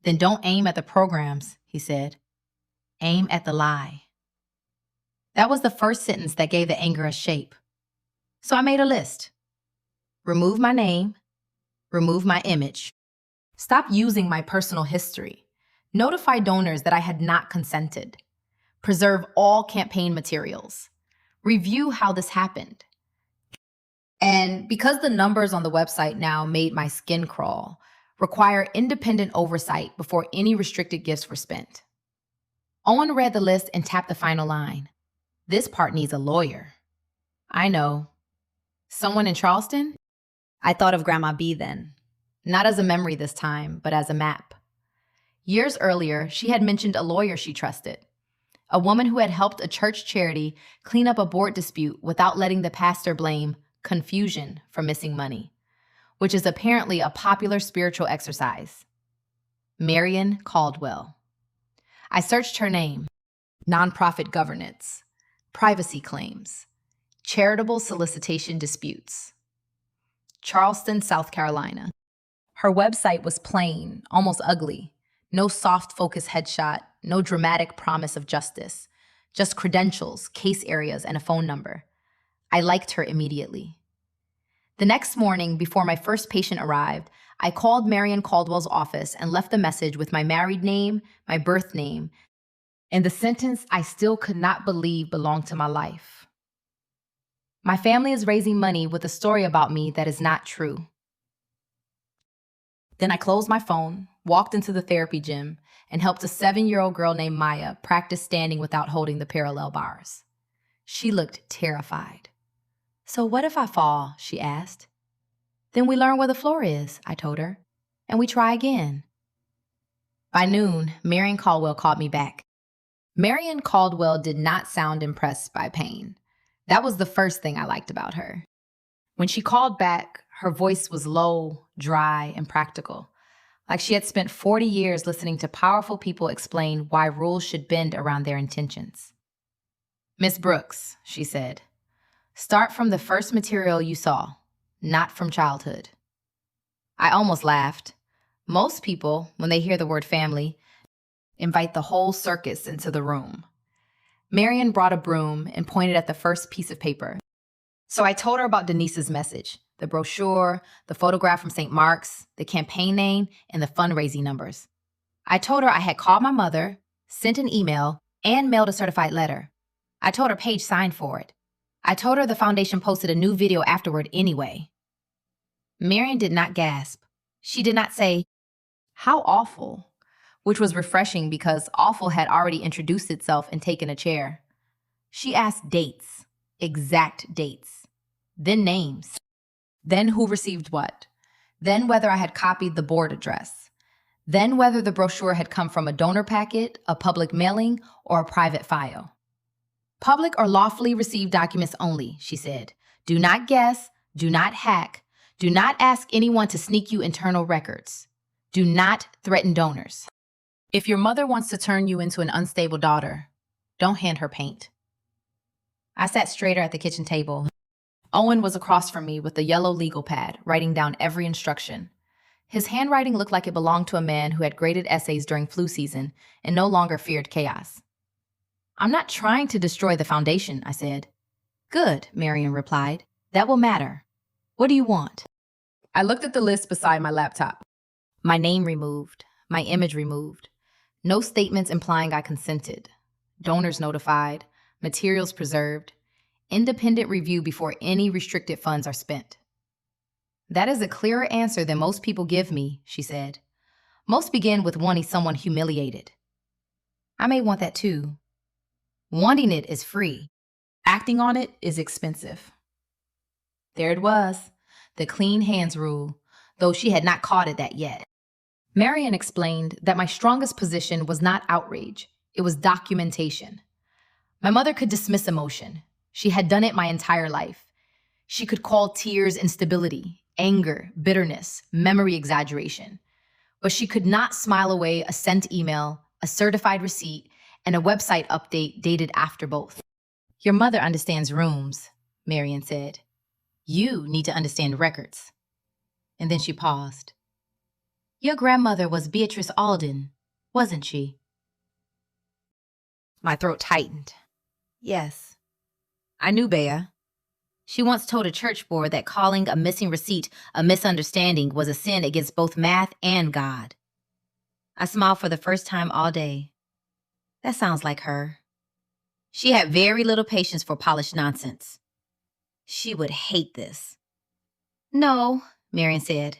Then don't aim at the programs, he said. Aim at the lie. That was the first sentence that gave the anger a shape. So I made a list. Remove my name. Remove my image. Stop using my personal history. notify donors that I had not consented, preserve all campaign materials, review how this happened. And because the numbers on the website now made my skin crawl, require independent oversight before any restricted gifts were spent. Owen read the list and tapped the final line. This part needs a lawyer. I know. Someone in Charleston? I thought of Grandma B then. Not as a memory this time, but as a map. Years earlier, she had mentioned a lawyer she trusted. A woman who had helped a church charity clean up a board dispute without letting the pastor blame confusion for missing money, which is apparently a popular spiritual exercise. Marion Caldwell. I searched her name. Nonprofit governance, privacy claims, charitable solicitation disputes. Charleston, South Carolina. Her website was plain, almost ugly. No soft focus headshot, no dramatic promise of justice. Just credentials, case areas, and a phone number. I liked her immediately. The next morning, before my first patient arrived, I called Marion Caldwell's office and left a message with my married name, my birth name, and the sentence I still could not believe belonged to my life. My family is raising money with a story about me that is not true. Then I closed my phone, walked into the therapy gym, and helped a 7-year-old girl named Maya practice standing without holding the parallel bars. She looked terrified. So what if I fall? She asked. Then we learn where the floor is, I told her, and we try again. By noon, Marion Caldwell called me back. Marion Caldwell did not sound impressed by pain. That was the first thing I liked about her. When she called back, her voice was low, dry, and practical, like she had spent 40 years listening to powerful people explain why rules should bend around their intentions. Miss Brooks, she said, start from the first material you saw, not from childhood. I almost laughed. Most people, when they hear the word family, invite the whole circus into the room. Marion brought a broom and pointed at the first piece of paper. So I told her about Denise's message, the brochure, the photograph from St. Mark's, the campaign name, and the fundraising numbers. I told her I had called my mother, sent an email, and mailed a certified letter. I told her Paige signed for it. I told her the foundation posted a new video afterward anyway. Marion did not gasp. She did not say, "How awful," which was refreshing because awful had already introduced itself and taken a chair. She asked dates, exact dates, then names, then who received what, then whether I had copied the board address, then whether the brochure had come from a donor packet, a public mailing, or a private file. Public or lawfully received documents only, she said. Do not guess, do not hack, do not ask anyone to sneak you internal records. Do not threaten donors. If your mother wants to turn you into an unstable daughter, don't hand her paint. I sat straighter at the kitchen table. Owen was across from me with a yellow legal pad, writing down every instruction. His handwriting looked like it belonged to a man who had graded essays during flu season and no longer feared chaos. I'm not trying to destroy the foundation, I said. Good, Marion replied. That will matter. What do you want? I looked at the list beside my laptop. My name removed, my image removed. No statements implying I consented. Donors notified, materials preserved, independent review before any restricted funds are spent. That is a clearer answer than most people give me, she said. Most begin with wanting someone humiliated. I may want that too. Wanting it is free. Acting on it is expensive. There it was, the clean hands rule, though she had not caught it that yet. Marion explained that my strongest position was not outrage, it was documentation. My mother could dismiss emotion. She had done it my entire life. She could call tears instability, anger, bitterness, memory exaggeration. But she could not smile away a sent email, a certified receipt, and a website update dated after both. Your mother understands rooms, Marion said. You need to understand records. And then she paused. Your grandmother was Beatrice Alden, wasn't she? My throat tightened. Yes. I knew Bea. She once told a church board that calling a missing receipt a misunderstanding was a sin against both math and God. I smiled for the first time all day. That sounds like her. She had very little patience for polished nonsense. She would hate this. No, Marion said.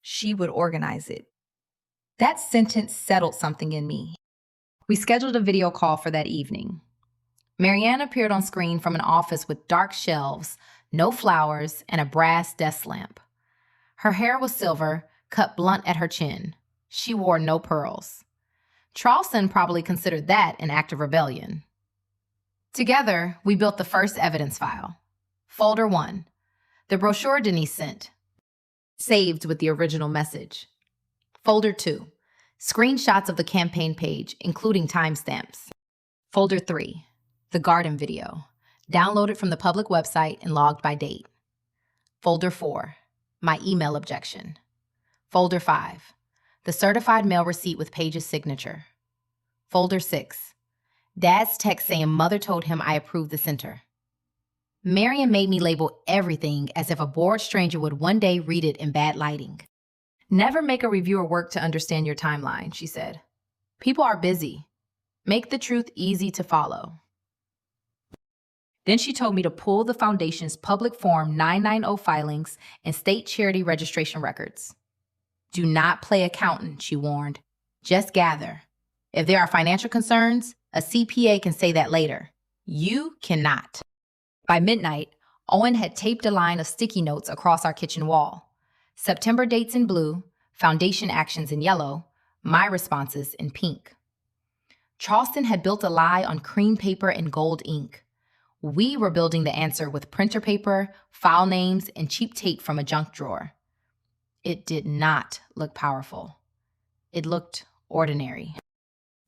She would organize it. That sentence settled something in me. We scheduled a video call for that evening. Marianne appeared on screen from an office with dark shelves, no flowers, and a brass desk lamp. Her hair was silver, cut blunt at her chin. She wore no pearls. Charleston probably considered that an act of rebellion. Together, we built the first evidence file. Folder 1, the brochure Denise sent, saved with the original message. Folder 2, screenshots of the campaign page, including timestamps. Folder 3, the garden video, downloaded from the public website and logged by date. Folder 4, my email objection. Folder 5, the certified mail receipt with Paige's signature. Folder 6, Dad's text saying Mother told him I approved the center. Marion made me label everything as if a bored stranger would one day read it in bad lighting. Never make a reviewer work to understand your timeline, she said. People are busy. Make the truth easy to follow. Then she told me to pull the foundation's public form 990 filings and state charity registration records. Do not play accountant, she warned. Just gather. If there are financial concerns, a CPA can say that later. You cannot. By midnight, Owen had taped a line of sticky notes across our kitchen wall. September dates in blue, foundation actions in yellow, my responses in pink. Charleston had built a lie on cream paper and gold ink. We were building the answer with printer paper, file names, and cheap tape from a junk drawer. It did not look powerful. It looked ordinary.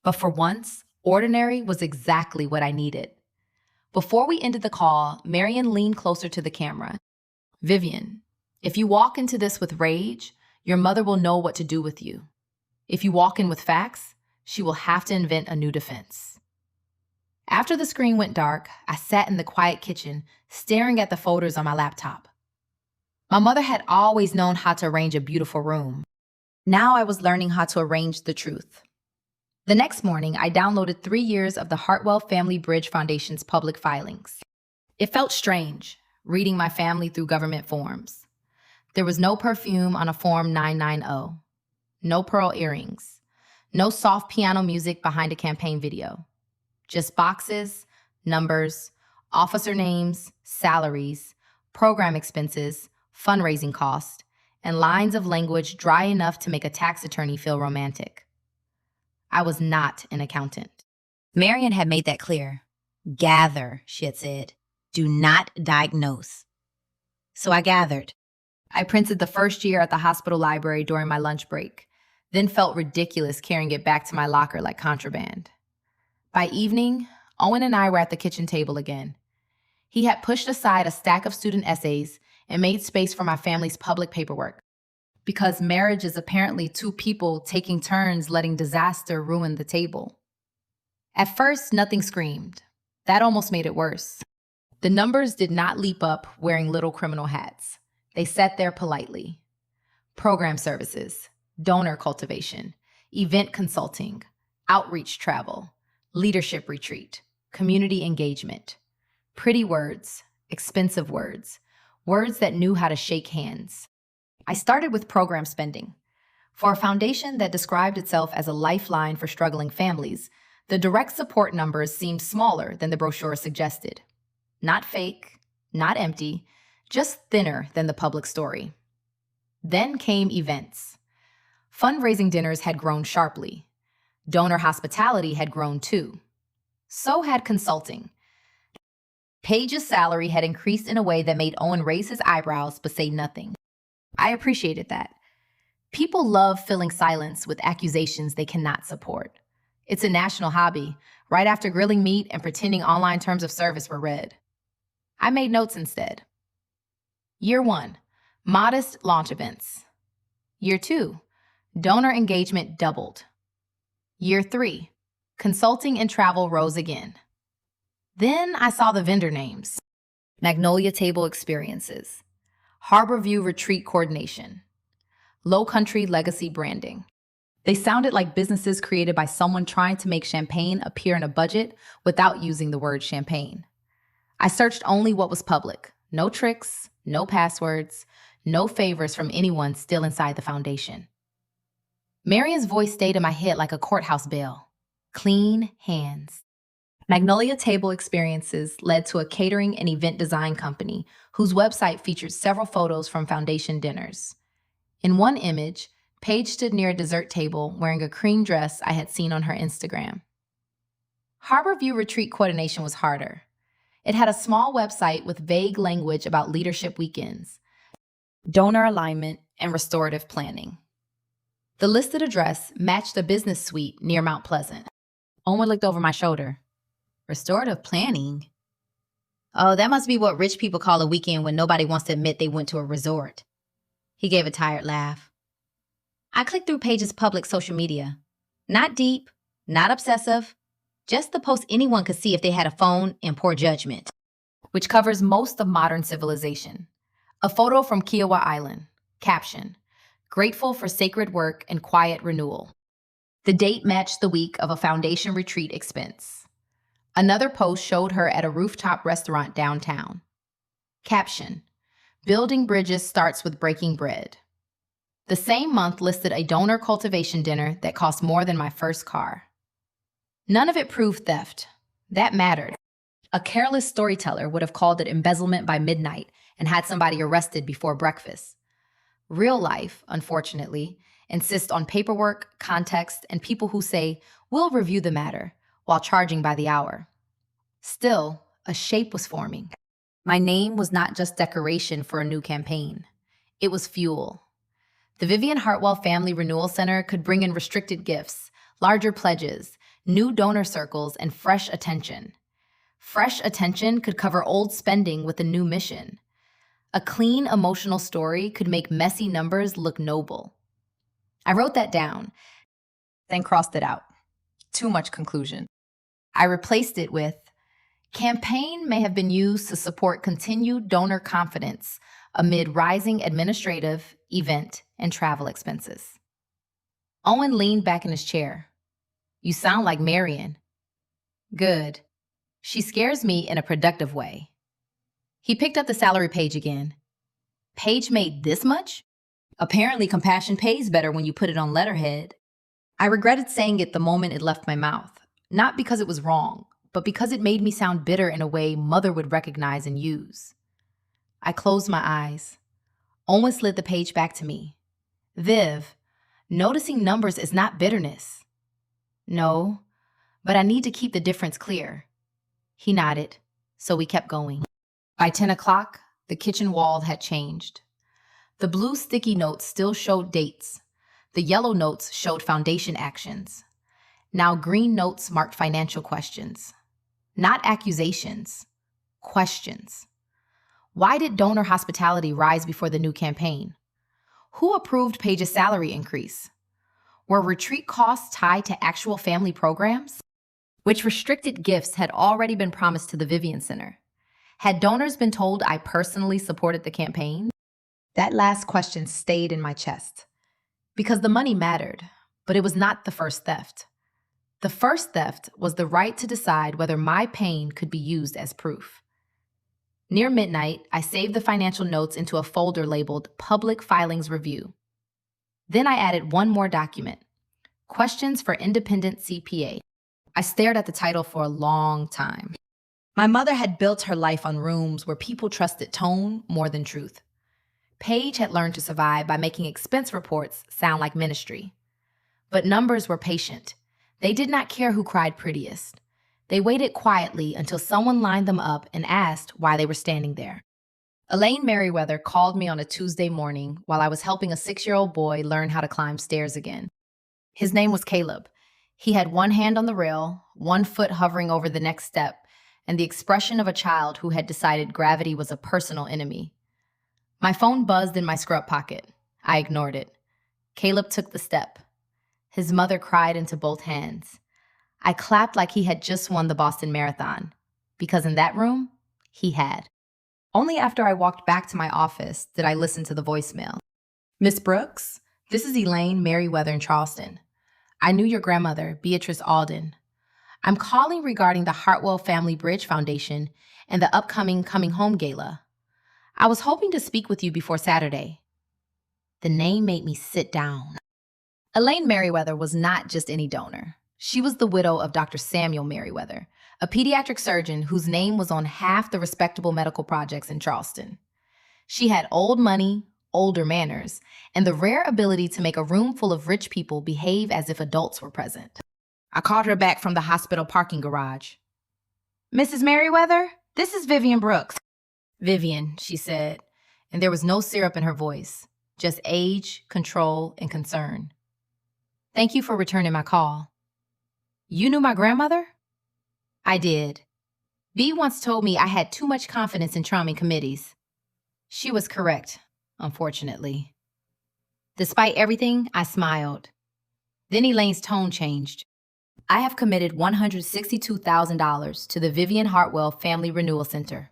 But for once, ordinary was exactly what I needed. Before we ended the call, Marion leaned closer to the camera. Vivian, if you walk into this with rage, your mother will know what to do with you. If you walk in with facts, she will have to invent a new defense. After the screen went dark, I sat in the quiet kitchen, staring at the folders on my laptop. My mother had always known how to arrange a beautiful room. Now I was learning how to arrange the truth. The next morning, I downloaded 3 years of the Hartwell Family Bridge Foundation's public filings. It felt strange, reading my family through government forms. There was no perfume on a Form 990, no pearl earrings, no soft piano music behind a campaign video. Just boxes, numbers, officer names, salaries, program expenses, fundraising costs, and lines of language dry enough to make a tax attorney feel romantic. I was not an accountant. Marion had made that clear. Gather, she had said. Do not diagnose. So I gathered. I printed the first year at the hospital library during my lunch break, then felt ridiculous carrying it back to my locker like contraband. By evening, Owen and I were at the kitchen table again. He had pushed aside a stack of student essays and made space for my family's public paperwork. Because marriage is apparently two people taking turns letting disaster ruin the table. At first, nothing screamed. That almost made it worse. The numbers did not leap up wearing little criminal hats. They sat there politely. Program services, donor cultivation, event consulting, outreach travel, leadership retreat, community engagement. Pretty words, expensive words, words that knew how to shake hands. I started with program spending. For a foundation that described itself as a lifeline for struggling families, the direct support numbers seemed smaller than the brochure suggested. Not fake, not empty, just thinner than the public story. Then came events. Fundraising dinners had grown sharply. Donor hospitality had grown too. So had consulting. Paige's salary had increased in a way that made Owen raise his eyebrows but say nothing. I appreciated that. People love filling silence with accusations they cannot support. It's a national hobby, right after grilling meat and pretending online terms of service were read. I made notes instead. Year 1, modest launch events. Year 2, donor engagement doubled. Year 3, consulting and travel rose again. Then I saw the vendor names. Magnolia Table Experiences, Harborview Retreat Coordination, Low Country Legacy Branding. They sounded like businesses created by someone trying to make champagne appear in a budget without using the word champagne. I searched only what was public. No tricks, no passwords, no favors from anyone still inside the foundation. Marion's voice stayed in my head like a courthouse bell. Clean hands. Magnolia Table Experiences led to a catering and event design company whose website featured several photos from foundation dinners. In one image, Paige stood near a dessert table wearing a cream dress I had seen on her Instagram. Harborview Retreat coordination was harder. It had a small website with vague language about leadership weekends, donor alignment, and restorative planning. The listed address matched a business suite near Mount Pleasant. Owen looked over my shoulder. Restorative planning? Oh, that must be what rich people call a weekend when nobody wants to admit they went to a resort. He gave a tired laugh. I clicked through Paige's public social media. Not deep, not obsessive, just the post anyone could see if they had a phone and poor judgment, which covers most of modern civilization. A photo from Kiowa Island. Caption: grateful for sacred work and quiet renewal. The date matched the week of a foundation retreat expense. Another post showed her at a rooftop restaurant downtown. Caption: building bridges starts with breaking bread. The same month listed a donor cultivation dinner that cost more than my first car. None of it proved theft. That mattered. A careless storyteller would have called it embezzlement by midnight and had somebody arrested before breakfast. Real life, unfortunately, insists on paperwork, context, and people who say, "We'll review the matter," while charging by the hour. Still, a shape was forming. My name was not just decoration for a new campaign. It was fuel. The Vivian Hartwell Family Renewal Center could bring in restricted gifts, larger pledges, new donor circles, and fresh attention. Fresh attention could cover old spending with a new mission. A clean, emotional story could make messy numbers look noble. I wrote that down, then crossed it out. Too much conclusion. I replaced it with, campaign may have been used to support continued donor confidence amid rising administrative, event, and travel expenses. Owen leaned back in his chair. You sound like Marion. Good. She scares me in a productive way. He picked up the salary page again. Paige made this much? Apparently compassion pays better when you put it on letterhead. I regretted saying it the moment it left my mouth, not because it was wrong, but because it made me sound bitter in a way Mother would recognize and use. I closed my eyes. Owen slid the page back to me. Viv, noticing numbers is not bitterness. No, but I need to keep the difference clear. He nodded, so we kept going. By 10 o'clock, the kitchen wall had changed. The blue sticky notes still showed dates. The yellow notes showed foundation actions. Now green notes marked financial questions. Not accusations, questions. Why did donor hospitality rise before the new campaign? Who approved Paige's salary increase? Were retreat costs tied to actual family programs? Which restricted gifts had already been promised to the Vivian Center? Had donors been told I personally supported the campaign? That last question stayed in my chest. Because the money mattered, but it was not the first theft. The first theft was the right to decide whether my pain could be used as proof. Near midnight, I saved the financial notes into a folder labeled Public Filings Review. Then I added one more document, Questions for Independent CPA. I stared at the title for a long time. My mother had built her life on rooms where people trusted tone more than truth. Paige had learned to survive by making expense reports sound like ministry. But numbers were patient. They did not care who cried prettiest. They waited quietly until someone lined them up and asked why they were standing there. Elaine Merriweather called me on a Tuesday morning while I was helping a 6-year-old boy learn how to climb stairs again. His name was Caleb. He had one hand on the rail, one foot hovering over the next step, and the expression of a child who had decided gravity was a personal enemy. My phone buzzed in my scrub pocket. I ignored it. Caleb took the step. His mother cried into both hands. I clapped like he had just won the Boston Marathon, because in that room, he had. Only after I walked back to my office did I listen to the voicemail. Miss Brooks, this is Elaine Merriweather in Charleston. I knew your grandmother, Beatrice Alden. I'm calling regarding the Hartwell Family Bridge Foundation and the upcoming Coming Home Gala. I was hoping to speak with you before Saturday. The name made me sit down. Elaine Merriweather was not just any donor. She was the widow of Dr. Samuel Merriweather, a pediatric surgeon whose name was on half the respectable medical projects in Charleston. She had old money, older manners, and the rare ability to make a room full of rich people behave as if adults were present. I called her back from the hospital parking garage. "Mrs. Merriweather, this is Vivian Brooks." "Vivian," she said, and there was no syrup in her voice, just age, control, and concern. "Thank you for returning my call." "You knew my grandmother?" "I did. Bea once told me I had too much confidence in charming committees." She was correct, unfortunately. Despite everything, I smiled. Then Elaine's tone changed. "I have committed $162,000 to the Vivian Hartwell Family Renewal Center."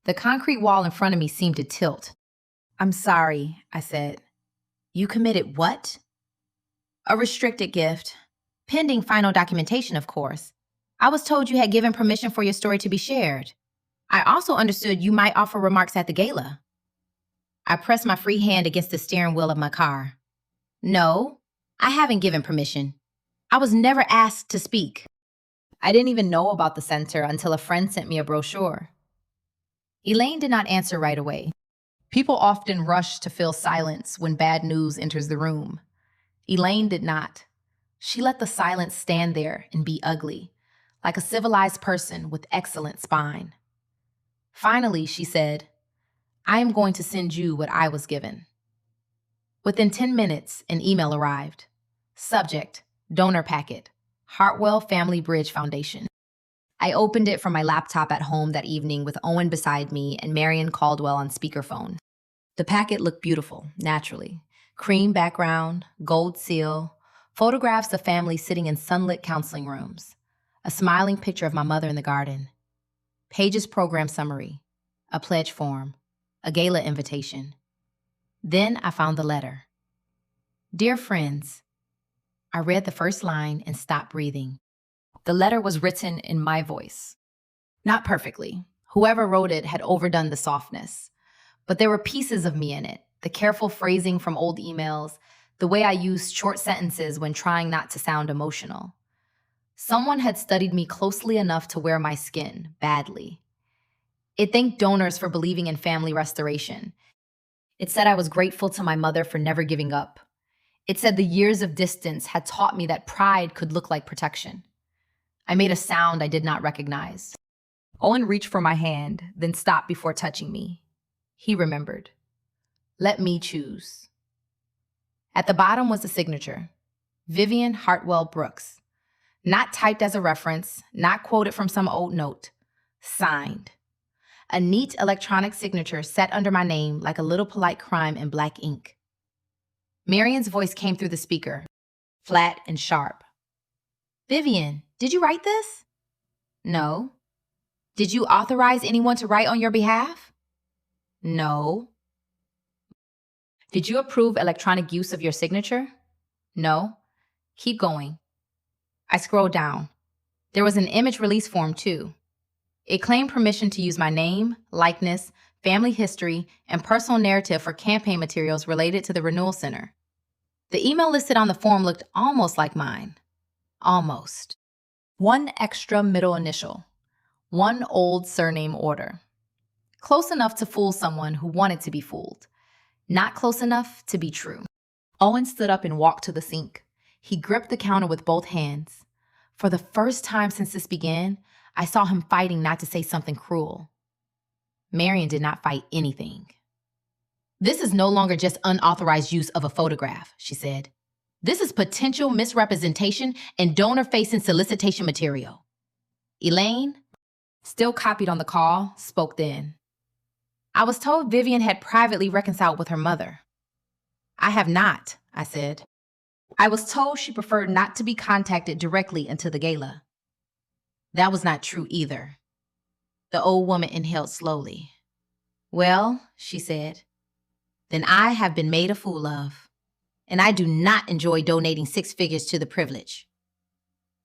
The concrete wall in front of me seemed to tilt. "I'm sorry," I said. "You committed what?" "A restricted gift. Pending final documentation, of course. I was told you had given permission for your story to be shared. I also understood you might offer remarks at the gala." I pressed my free hand against the steering wheel of my car. "No, I haven't given permission. I was never asked to speak. I didn't even know about the center until a friend sent me a brochure." Elaine did not answer right away. People often rush to fill silence when bad news enters the room. Elaine did not. She let the silence stand there and be ugly, like a civilized person with excellent spine. Finally, she said, "I am going to send you what I was given." Within 10 minutes, an email arrived. Subject, donor packet, Hartwell Family Bridge Foundation. I opened it from my laptop at home that evening with Owen beside me and Marion Caldwell on speakerphone. The packet looked beautiful, naturally. Cream background, gold seal, photographs of families sitting in sunlit counseling rooms, a smiling picture of my mother in the garden, Page's program summary, a pledge form, a gala invitation. Then I found the letter. "Dear friends," I read the first line and stopped breathing. The letter was written in my voice. Not perfectly. Whoever wrote it had overdone the softness. But there were pieces of me in it, the careful phrasing from old emails, the way I used short sentences when trying not to sound emotional. Someone had studied me closely enough to wear my skin, badly. It thanked donors for believing in family restoration. It said I was grateful to my mother for never giving up. It said the years of distance had taught me that pride could look like protection. I made a sound I did not recognize. Owen reached for my hand, then stopped before touching me. He remembered. "Let me choose." At the bottom was the signature, Vivian Hartwell Brooks. Not typed as a reference, not quoted from some old note. Signed. A neat electronic signature set under my name like a little polite crime in black ink. Marion's voice came through the speaker, flat and sharp. "Vivian, did you write this?" "No." "Did you authorize anyone to write on your behalf?" "No." "Did you approve electronic use of your signature?" "No." "Keep going." I scrolled down. There was an image release form, too. It claimed permission to use my name, likeness, family history, and personal narrative for campaign materials related to the Renewal Center. The email listed on the form looked almost like mine. Almost. One extra middle initial. One old surname order. Close enough to fool someone who wanted to be fooled. Not close enough to be true. Owen stood up and walked to the sink. He gripped the counter with both hands. For the first time since this began, I saw him fighting not to say something cruel. Marion did not fight anything. "This is no longer just unauthorized use of a photograph," she said. "This is potential misrepresentation and donor-facing solicitation material." Elaine, still copied on the call, spoke then. "I was told Vivian had privately reconciled with her mother." "I have not," I said. "I was told she preferred not to be contacted directly until the gala." That was not true either. The old woman inhaled slowly. "Well," she said, "then I have been made a fool of." and I do not enjoy donating six figures to the privilege.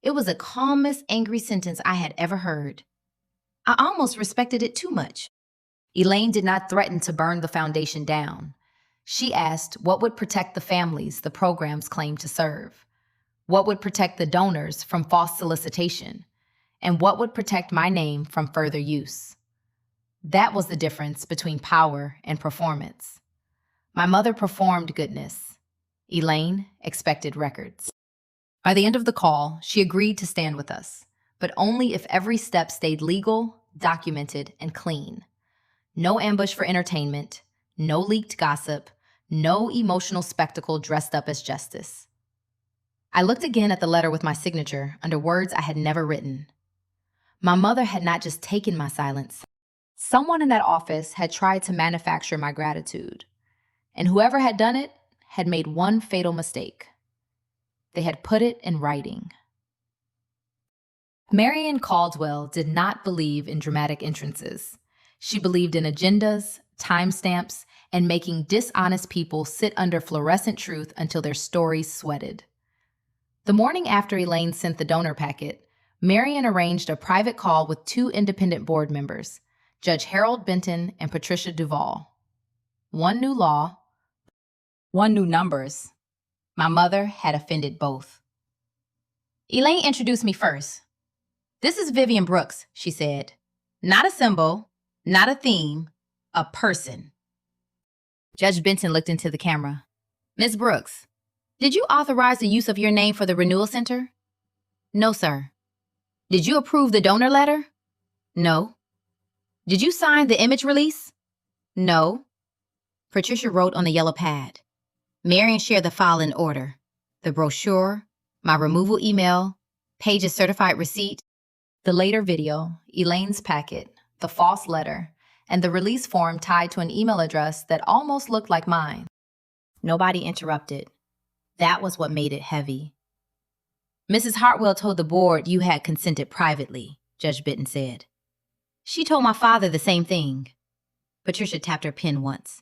It was the calmest, angry sentence I had ever heard. I almost respected it too much. Elaine did not threaten to burn the foundation down. She asked what would protect the families the programs claimed to serve, what would protect the donors from false solicitation, and what would protect my name from further use. That was the difference between power and performance. My mother performed goodness. Elaine expected records. By the end of the call, she agreed to stand with us, but only if every step stayed legal, documented, and clean. No ambush for entertainment, no leaked gossip, no emotional spectacle dressed up as justice. I looked again at the letter with my signature under words I had never written. My mother had not just taken my silence. Someone in that office had tried to manufacture my gratitude, and whoever had done it had made one fatal mistake. They had put it in writing. Marian Caldwell did not believe in dramatic entrances. She believed in agendas, timestamps, and making dishonest people sit under fluorescent truth until their stories sweated. The morning after Elaine sent the donor packet, Marian arranged a private call with two independent board members, Judge Harold Benton and Patricia Duvall. One knew law, one knew numbers. My mother had offended both. Elaine introduced me first. "This is Vivian Brooks," she said. "Not a symbol, not a theme, a person." Judge Benton looked into the camera. "Ms. Brooks, did you authorize the use of your name for the Renewal Center?" "No, sir." "Did you approve the donor letter?" "No." "Did you sign the image release?" "No." Patricia wrote on the yellow pad. Marian shared the file in order. The brochure, my removal email, Paige's certified receipt, the later video, Elaine's packet, the false letter, and the release form tied to an email address that almost looked like mine. Nobody interrupted. That was what made it heavy. "Mrs. Hartwell told the board you had consented privately," Judge Benton said. "She told my father the same thing." Patricia tapped her pen once.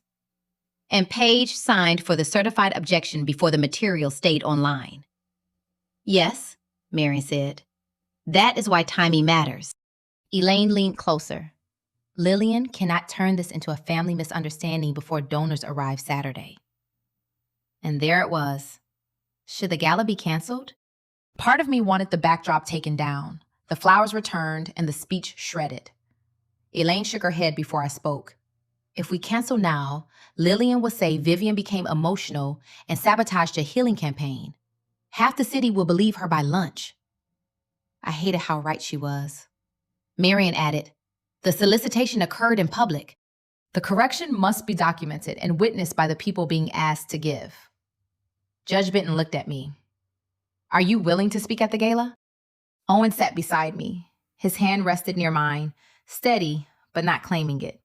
"And Paige signed for the certified objection before the material stayed online." "Yes," Marian said. "That is why timing matters." Elaine leaned closer. "Lillian cannot turn this into a family misunderstanding before donors arrive Saturday." And there it was. Should the gala be canceled? Part of me wanted the backdrop taken down, the flowers returned, and the speech shredded. Elaine shook her head before I spoke. If we cancel now, Lillian will say Vivian became emotional and sabotaged a healing campaign. Half the city will believe her by lunch. I hated how right she was. Marian added, "The solicitation occurred in public. The correction must be documented and witnessed by the people being asked to give." Judge Benton looked at me. "Are you willing to speak at the gala?" Owen sat beside me. His hand rested near mine, steady, but not claiming it.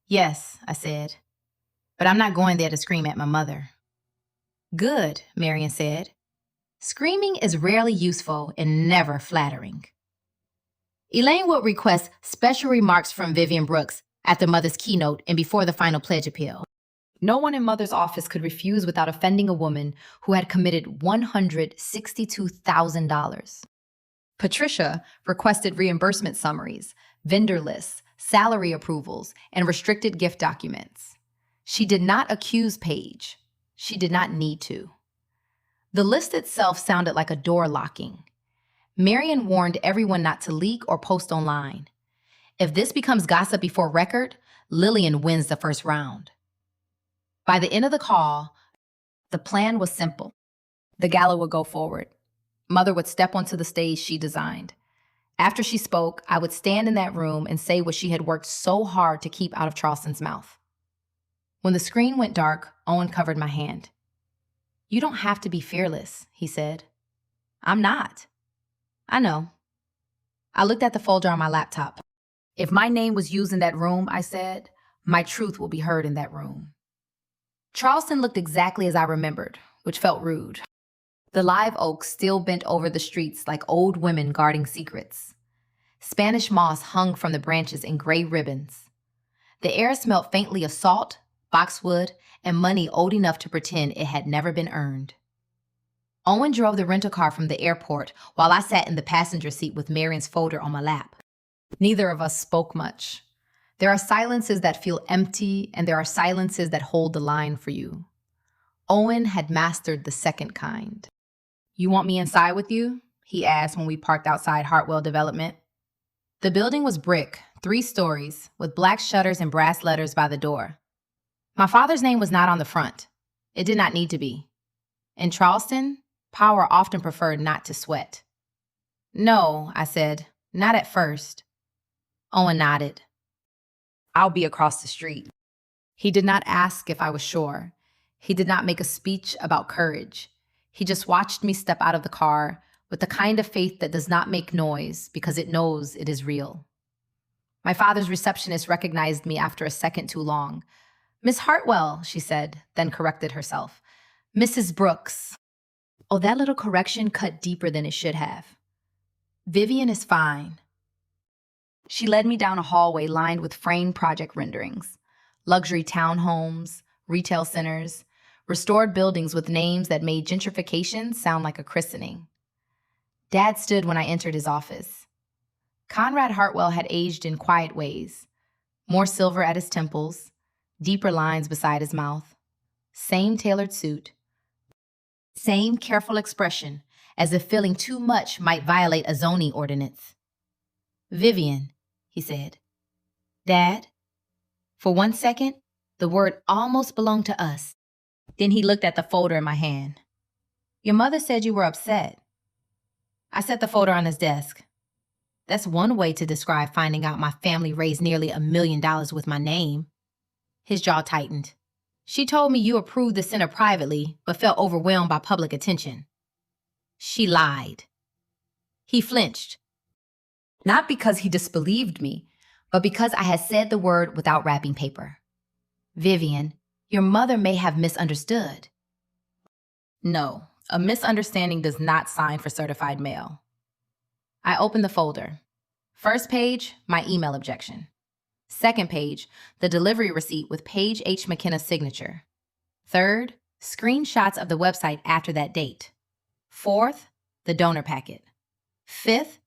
"Yes," I said, "but I'm not going there to scream at my mother." "Good," Marian said. "Screaming is rarely useful and never flattering." Elaine would request special remarks from Vivian Brooks after Mother's keynote and before the final pledge appeal. No one in Mother's office could refuse without offending a woman who had committed $162,000. Patricia requested reimbursement summaries, vendor lists, salary approvals, and restricted gift documents. She did not accuse Paige. She did not need to. The list itself sounded like a door locking. Marian warned everyone not to leak or post online. If this becomes gossip before record, Lillian wins the first round. By the end of the call, the plan was simple. The gala would go forward. Mother would step onto the stage she designed. After she spoke, I would stand in that room and say what she had worked so hard to keep out of Charleston's mouth. When the screen went dark, Owen covered my hand. "You don't have to be fearless," he said. "I'm not." "I know." I looked at the folder on my laptop. "If my name was used in that room," I said, "my truth will be heard in that room." Charleston looked exactly as I remembered, which felt rude. The live oaks still bent over the streets like old women guarding secrets. Spanish moss hung from the branches in gray ribbons. The air smelled faintly of salt, boxwood, and money old enough to pretend it had never been earned. Owen drove the rental car from the airport while I sat in the passenger seat with Marion's folder on my lap. Neither of us spoke much. There are silences that feel empty, and there are silences that hold the line for you. Owen had mastered the second kind. "You want me inside with you?" he asked when we parked outside Hartwell Development. The building was brick, 3 stories, with black shutters and brass letters by the door. My father's name was not on the front. It did not need to be. In Charleston, power often preferred not to sweat. "No," I said, "not at first." Owen nodded. "I'll be across the street." He did not ask if I was sure. He did not make a speech about courage. He just watched me step out of the car with the kind of faith that does not make noise because it knows it is real. My father's receptionist recognized me after a second too long. "Miss Hartwell," she said, then corrected herself. "Mrs. Brooks." Oh, that little correction cut deeper than it should have. "Vivian is fine." She led me down a hallway lined with framed project renderings, luxury townhomes, retail centers, restored buildings with names that made gentrification sound like a christening. Dad stood when I entered his office. Conrad Hartwell had aged in quiet ways, more silver at his temples, deeper lines beside his mouth, same tailored suit, same careful expression, as if feeling too much might violate a zoning ordinance. "Vivian," he said. "Dad?" For one second, the word almost belonged to us. Then he looked at the folder in my hand. "Your mother said you were upset." I set the folder on his desk. That's one way to describe finding out my family raised nearly $1 million with my name. His jaw tightened. "She told me you approved the center privately, but felt overwhelmed by public attention." "She lied." He flinched. Not because he disbelieved me, but because I had said the word without wrapping paper. "Vivian, your mother may have misunderstood." No, a misunderstanding does not sign for certified mail. I opened the folder. First page, my email objection. Second page, the delivery receipt with Paige H. McKenna's signature. Third, screenshots of the website after that date. Fourth, the donor packet. Fifth,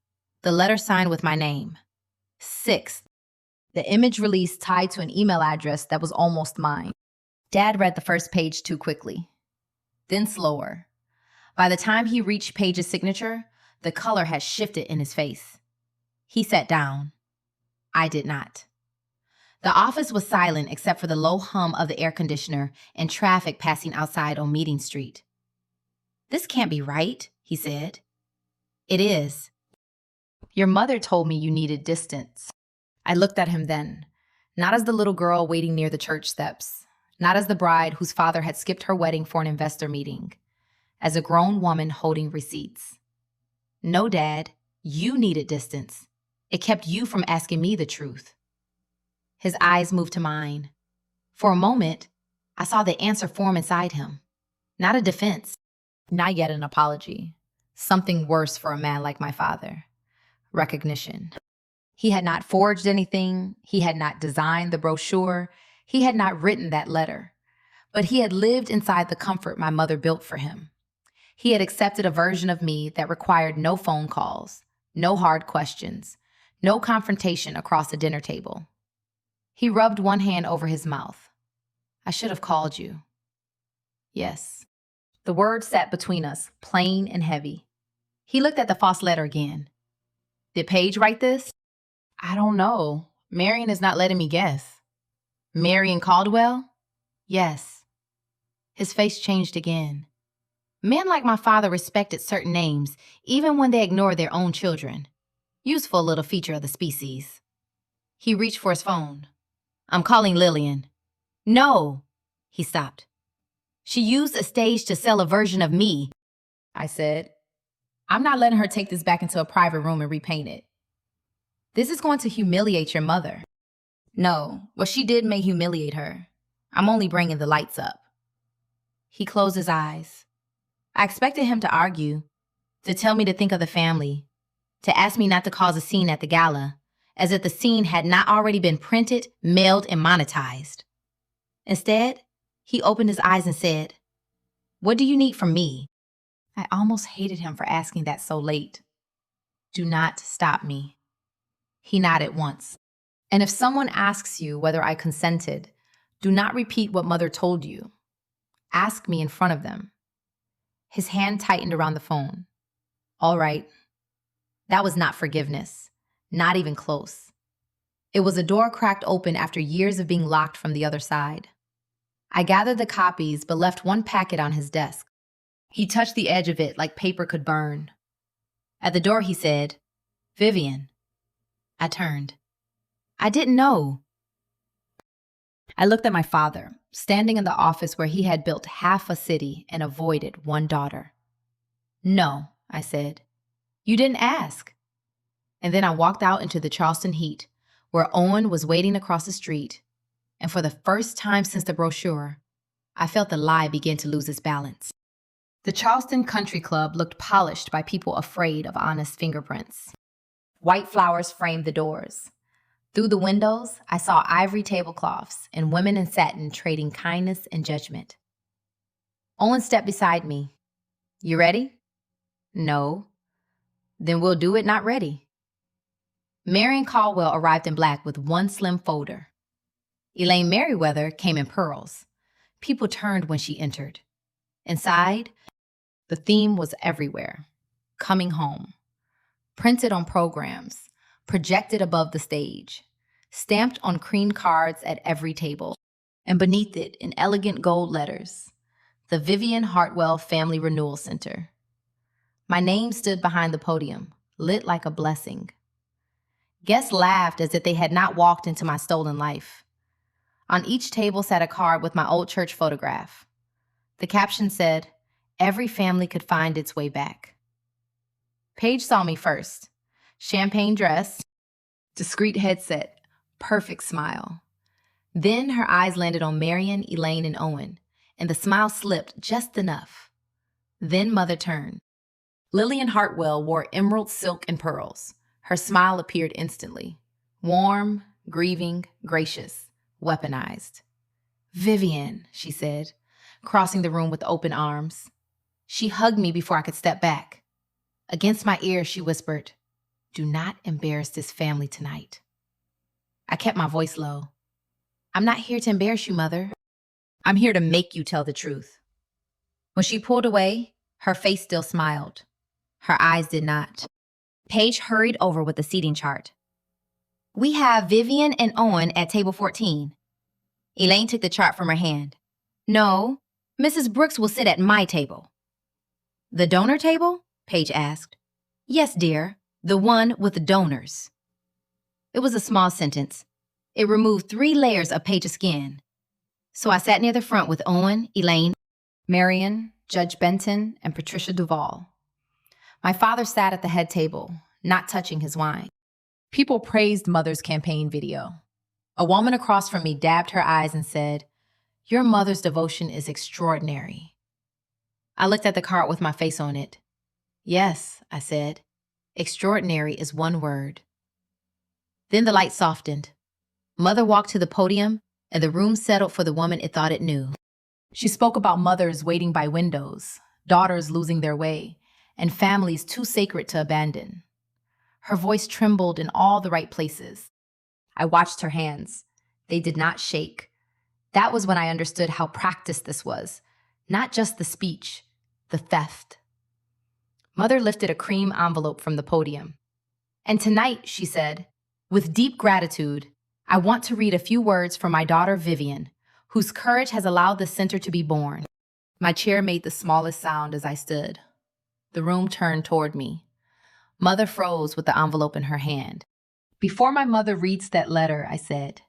the letter signed with my name. Sixth, the image release tied to an email address that was almost mine. Dad read the first page too quickly, then slower. By the time he reached Paige's signature, the color had shifted in his face. He sat down. I did not. The office was silent except for the low hum of the air conditioner and traffic passing outside on Meeting Street. "This can't be right," he said. "It is." "Your mother told me you needed distance." I looked at him then, not as the little girl waiting near the church steps, not as the bride whose father had skipped her wedding for an investor meeting, as a grown woman holding receipts. "No, Dad, you needed distance. It kept you from asking me the truth." His eyes moved to mine. For a moment, I saw the answer form inside him. Not a defense, not yet an apology. Something worse for a man like my father. Recognition. He had not forged anything. He had not designed the brochure. He had not written that letter. But he had lived inside the comfort my mother built for him. He had accepted a version of me that required no phone calls, no hard questions, no confrontation across a dinner table. He rubbed one hand over his mouth. "I should have called you." Yes. The word sat between us, plain and heavy. He looked at the false letter again. "Did Paige write this?" "I don't know. Marion is not letting me guess." "Marion Caldwell?" "Yes." His face changed again. Men like my father respected certain names, even when they ignored their own children. Useful little feature of the species. He reached for his phone. "I'm calling Lillian." "No." He stopped. "She used a stage to sell a version of me," I said. "I'm not letting her take this back into a private room and repaint it. This is going to humiliate your mother." "No, what she did may humiliate her. I'm only bringing the lights up." He closed his eyes. I expected him to argue, to tell me to think of the family, to ask me not to cause a scene at the gala, as if the scene had not already been printed, mailed, and monetized. Instead, he opened his eyes and said, "What do you need from me?" I almost hated him for asking that so late. "Do not stop me." He nodded once. And if someone asks you whether I consented, do not repeat what mother told you. Ask me in front of them. His hand tightened around the phone. All right. That was not forgiveness, not even close. It was a door cracked open after years of being locked from the other side. I gathered the copies but left one packet on his desk. He touched the edge of it like paper could burn. At the door, he said, "Vivian." I turned. "I didn't know." I looked at my father, standing in the office where he had built half a city and avoided one daughter. "No," I said. "You didn't ask." And then I walked out into the Charleston heat, where Owen was waiting across the street, and for the first time since the brochure, I felt the lie begin to lose its balance. The Charleston Country Club looked polished by people afraid of honest fingerprints. White flowers framed the doors. Through the windows, I saw ivory tablecloths and women in satin trading kindness and judgment. Owen stepped beside me. "You ready?" "No." "Then we'll do it not ready." Marion Caldwell arrived in black with one slim folder. Elaine Merriweather came in pearls. People turned when she entered. Inside, the theme was everywhere. Coming home. Printed on programs, projected above the stage, stamped on cream cards at every table, and beneath it in elegant gold letters, the Vivian Hartwell Family Renewal Center. My name stood behind the podium, lit like a blessing. Guests laughed as if they had not walked into my stolen life. On each table sat a card with my old church photograph. The caption said, "Every family could find its way back." Paige saw me first. Champagne dress, discreet headset, perfect smile. Then her eyes landed on Marion, Elaine, and Owen, and the smile slipped just enough. Then Mother turned. Lillian Hartwell wore emerald silk and pearls. Her smile appeared instantly. Warm, grieving, gracious, weaponized. "Vivian," she said, crossing the room with open arms. She hugged me before I could step back. Against my ear, she whispered, "Do not embarrass this family tonight." I kept my voice low. "I'm not here to embarrass you, Mother. I'm here to make you tell the truth." When she pulled away, her face still smiled. Her eyes did not. Paige hurried over with the seating chart. "We have Vivian and Owen at table 14. Elaine took the chart from her hand. "No, Mrs. Brooks will sit at my table." "The donor table?" Paige asked. "Yes, dear, the one with the donors." It was a small sentence. It removed 3 layers of Paige's skin. So I sat near the front with Owen, Elaine, Marion, Judge Benton, and Patricia Duvall. My father sat at the head table, not touching his wine. People praised Mother's campaign video. A woman across from me dabbed her eyes and said, "Your mother's devotion is extraordinary." I looked at the card with my face on it. "Yes," I said. "Extraordinary is one word." Then the light softened. Mother walked to the podium, and the room settled for the woman it thought it knew. She spoke about mothers waiting by windows, daughters losing their way, and families too sacred to abandon. Her voice trembled in all the right places. I watched her hands. They did not shake. That was when I understood how practiced this was. Not just the speech, the theft. Mother lifted a cream envelope from the podium. "And tonight," she said, "with deep gratitude, I want to read a few words from my daughter Vivian, whose courage has allowed the center to be born." My chair made the smallest sound as I stood. The room turned toward me. Mother froze with the envelope in her hand. "Before my mother reads that letter," I said,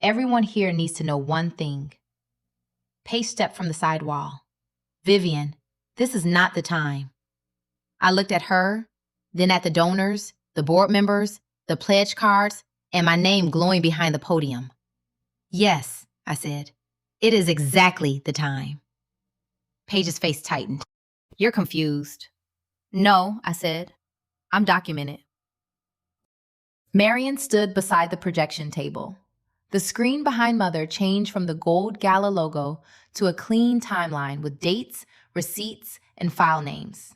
"everyone here needs to know one thing." Paige stepped from the side wall. "Vivian, this is not the time." I looked at her, then at the donors, the board members, the pledge cards, and my name glowing behind the podium. "Yes," I said, "it is exactly the time." Paige's face tightened. "You're confused." "No," I said, "I'm documented." Marion stood beside the projection table. The screen behind Mother changed from the gold Gala logo to a clean timeline with dates, receipts, and file names.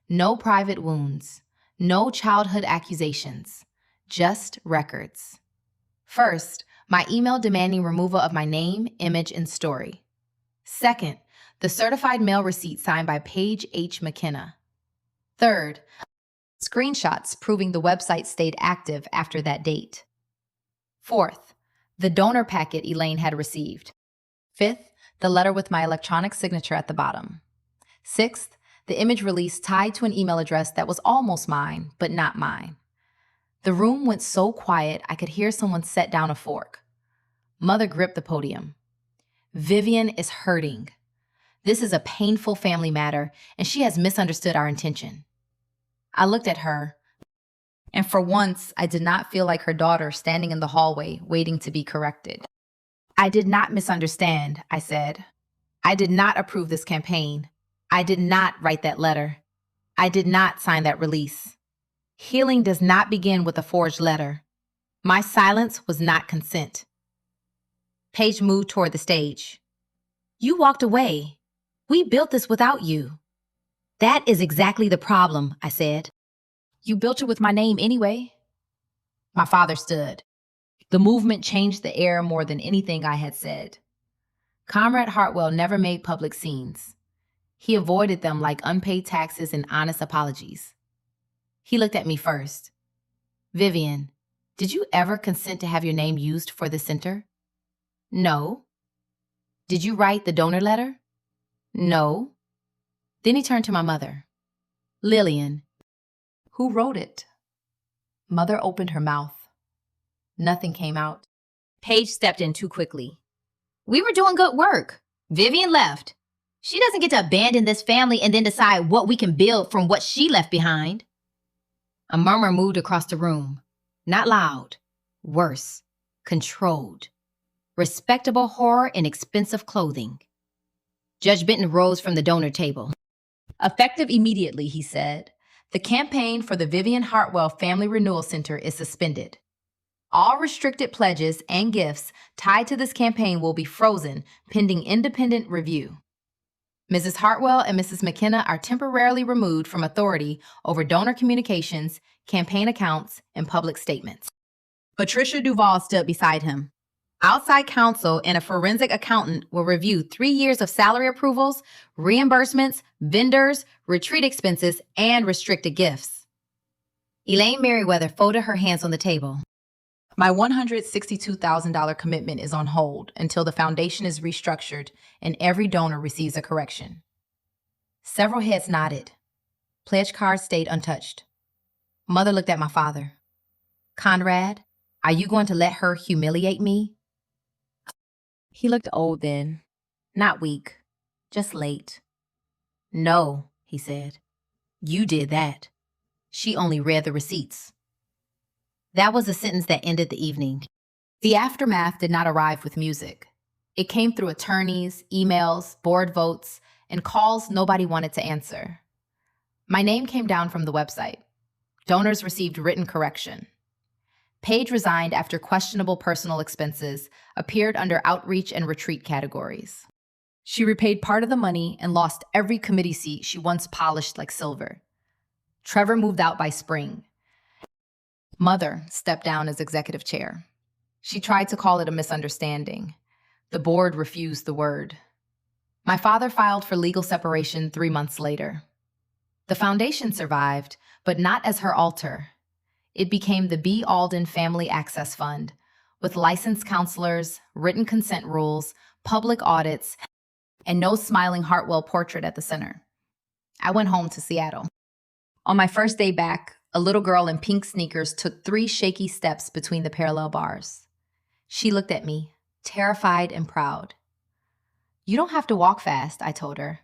No private wounds, no childhood accusations, just records. First, my email demanding removal of my name, image, and story. Second, the certified mail receipt signed by Paige H. McKenna. Third, screenshots proving the website stayed active after that date. Fourth, the donor packet Elaine had received. Fifth, the letter with my electronic signature at the bottom. Sixth, the image release tied to an email address that was almost mine, but not mine. The room went so quiet I could hear someone set down a fork. Mother gripped the podium. Vivian is hurting. This is a painful family matter, and she has misunderstood our intention. I looked at her, and for once, I did not feel like her daughter standing in the hallway waiting to be corrected. I did not misunderstand, I said. I did not approve this campaign. I did not write that letter. I did not sign that release. Healing does not begin with a forged letter. My silence was not consent. Paige moved toward the stage. You walked away. We built this without you. That is exactly the problem, I said. You built it with my name anyway. My father stood. The movement changed the air more than anything I had said. Comrade Hartwell never made public scenes. He avoided them like unpaid taxes and honest apologies. He looked at me first. Vivian, did you ever consent to have your name used for the center? No. Did you write the donor letter? No. Then he turned to my mother. Lillian, who wrote it? Mother opened her mouth. Nothing came out. Paige stepped in too quickly. We were doing good work. Vivian left. She doesn't get to abandon this family and then decide what we can build from what she left behind. A murmur moved across the room. Not loud. Worse. Controlled. Respectable horror in expensive clothing. Judge Benton rose from the donor table. Effective immediately, he said. The campaign for the Vivian Hartwell Family Renewal Center is suspended. All restricted pledges and gifts tied to this campaign will be frozen pending independent review. Mrs. Hartwell and Mrs. McKenna are temporarily removed from authority over donor communications, campaign accounts, and public statements. Patricia Duvall stood beside him. Outside counsel and a forensic accountant will review 3 years of salary approvals, reimbursements, vendors, retreat expenses, and restricted gifts. Elaine Merriweather folded her hands on the table. My $162,000 commitment is on hold until the foundation is restructured and every donor receives a correction. Several heads nodded. Pledge cards stayed untouched. Mother looked at my father. Conrad, are you going to let her humiliate me? He looked old then, not weak, just late. No, he said. You did that. She only read the receipts. That was the sentence that ended the evening. The aftermath did not arrive with music. It came through attorneys, emails, board votes, and calls nobody wanted to answer. My name came down from the website. Donors received written correction. Paige resigned after questionable personal expenses appeared under outreach and retreat categories. She repaid part of the money and lost every committee seat she once polished like silver. Trevor moved out by spring. Mother stepped down as executive chair. She tried to call it a misunderstanding. The board refused the word. My father filed for legal separation 3 months later. The foundation survived, but not as her altar. It became the B. Alden Family Access Fund, with licensed counselors, written consent rules, public audits, and no smiling Hartwell portrait at the center. I went home to Seattle. On my first day back, a little girl in pink sneakers took 3 shaky steps between the parallel bars. She looked at me, terrified and proud. You don't have to walk fast, I told her.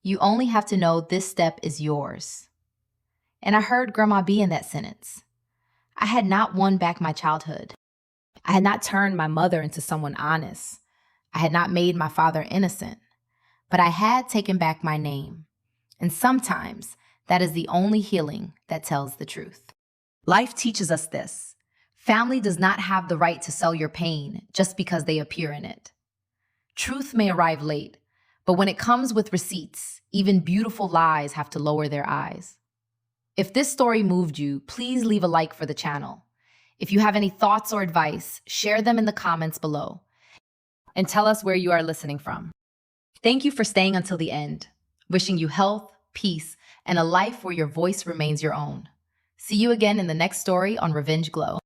You only have to know this step is yours. And I heard Grandma B in that sentence. I had not won back my childhood. I had not turned my mother into someone honest. I had not made my father innocent. But I had taken back my name. And sometimes that is the only healing that tells the truth. Life teaches us this. Family does not have the right to sell your pain just because they appear in it. Truth may arrive late, but when it comes with receipts, even beautiful lies have to lower their eyes. If this story moved you, please leave a like for the channel. If you have any thoughts or advice, share them in the comments below and tell us where you are listening from. Thank you for staying until the end. Wishing you health, peace, and a life where your voice remains your own. See you again in the next story on Revenge Glow.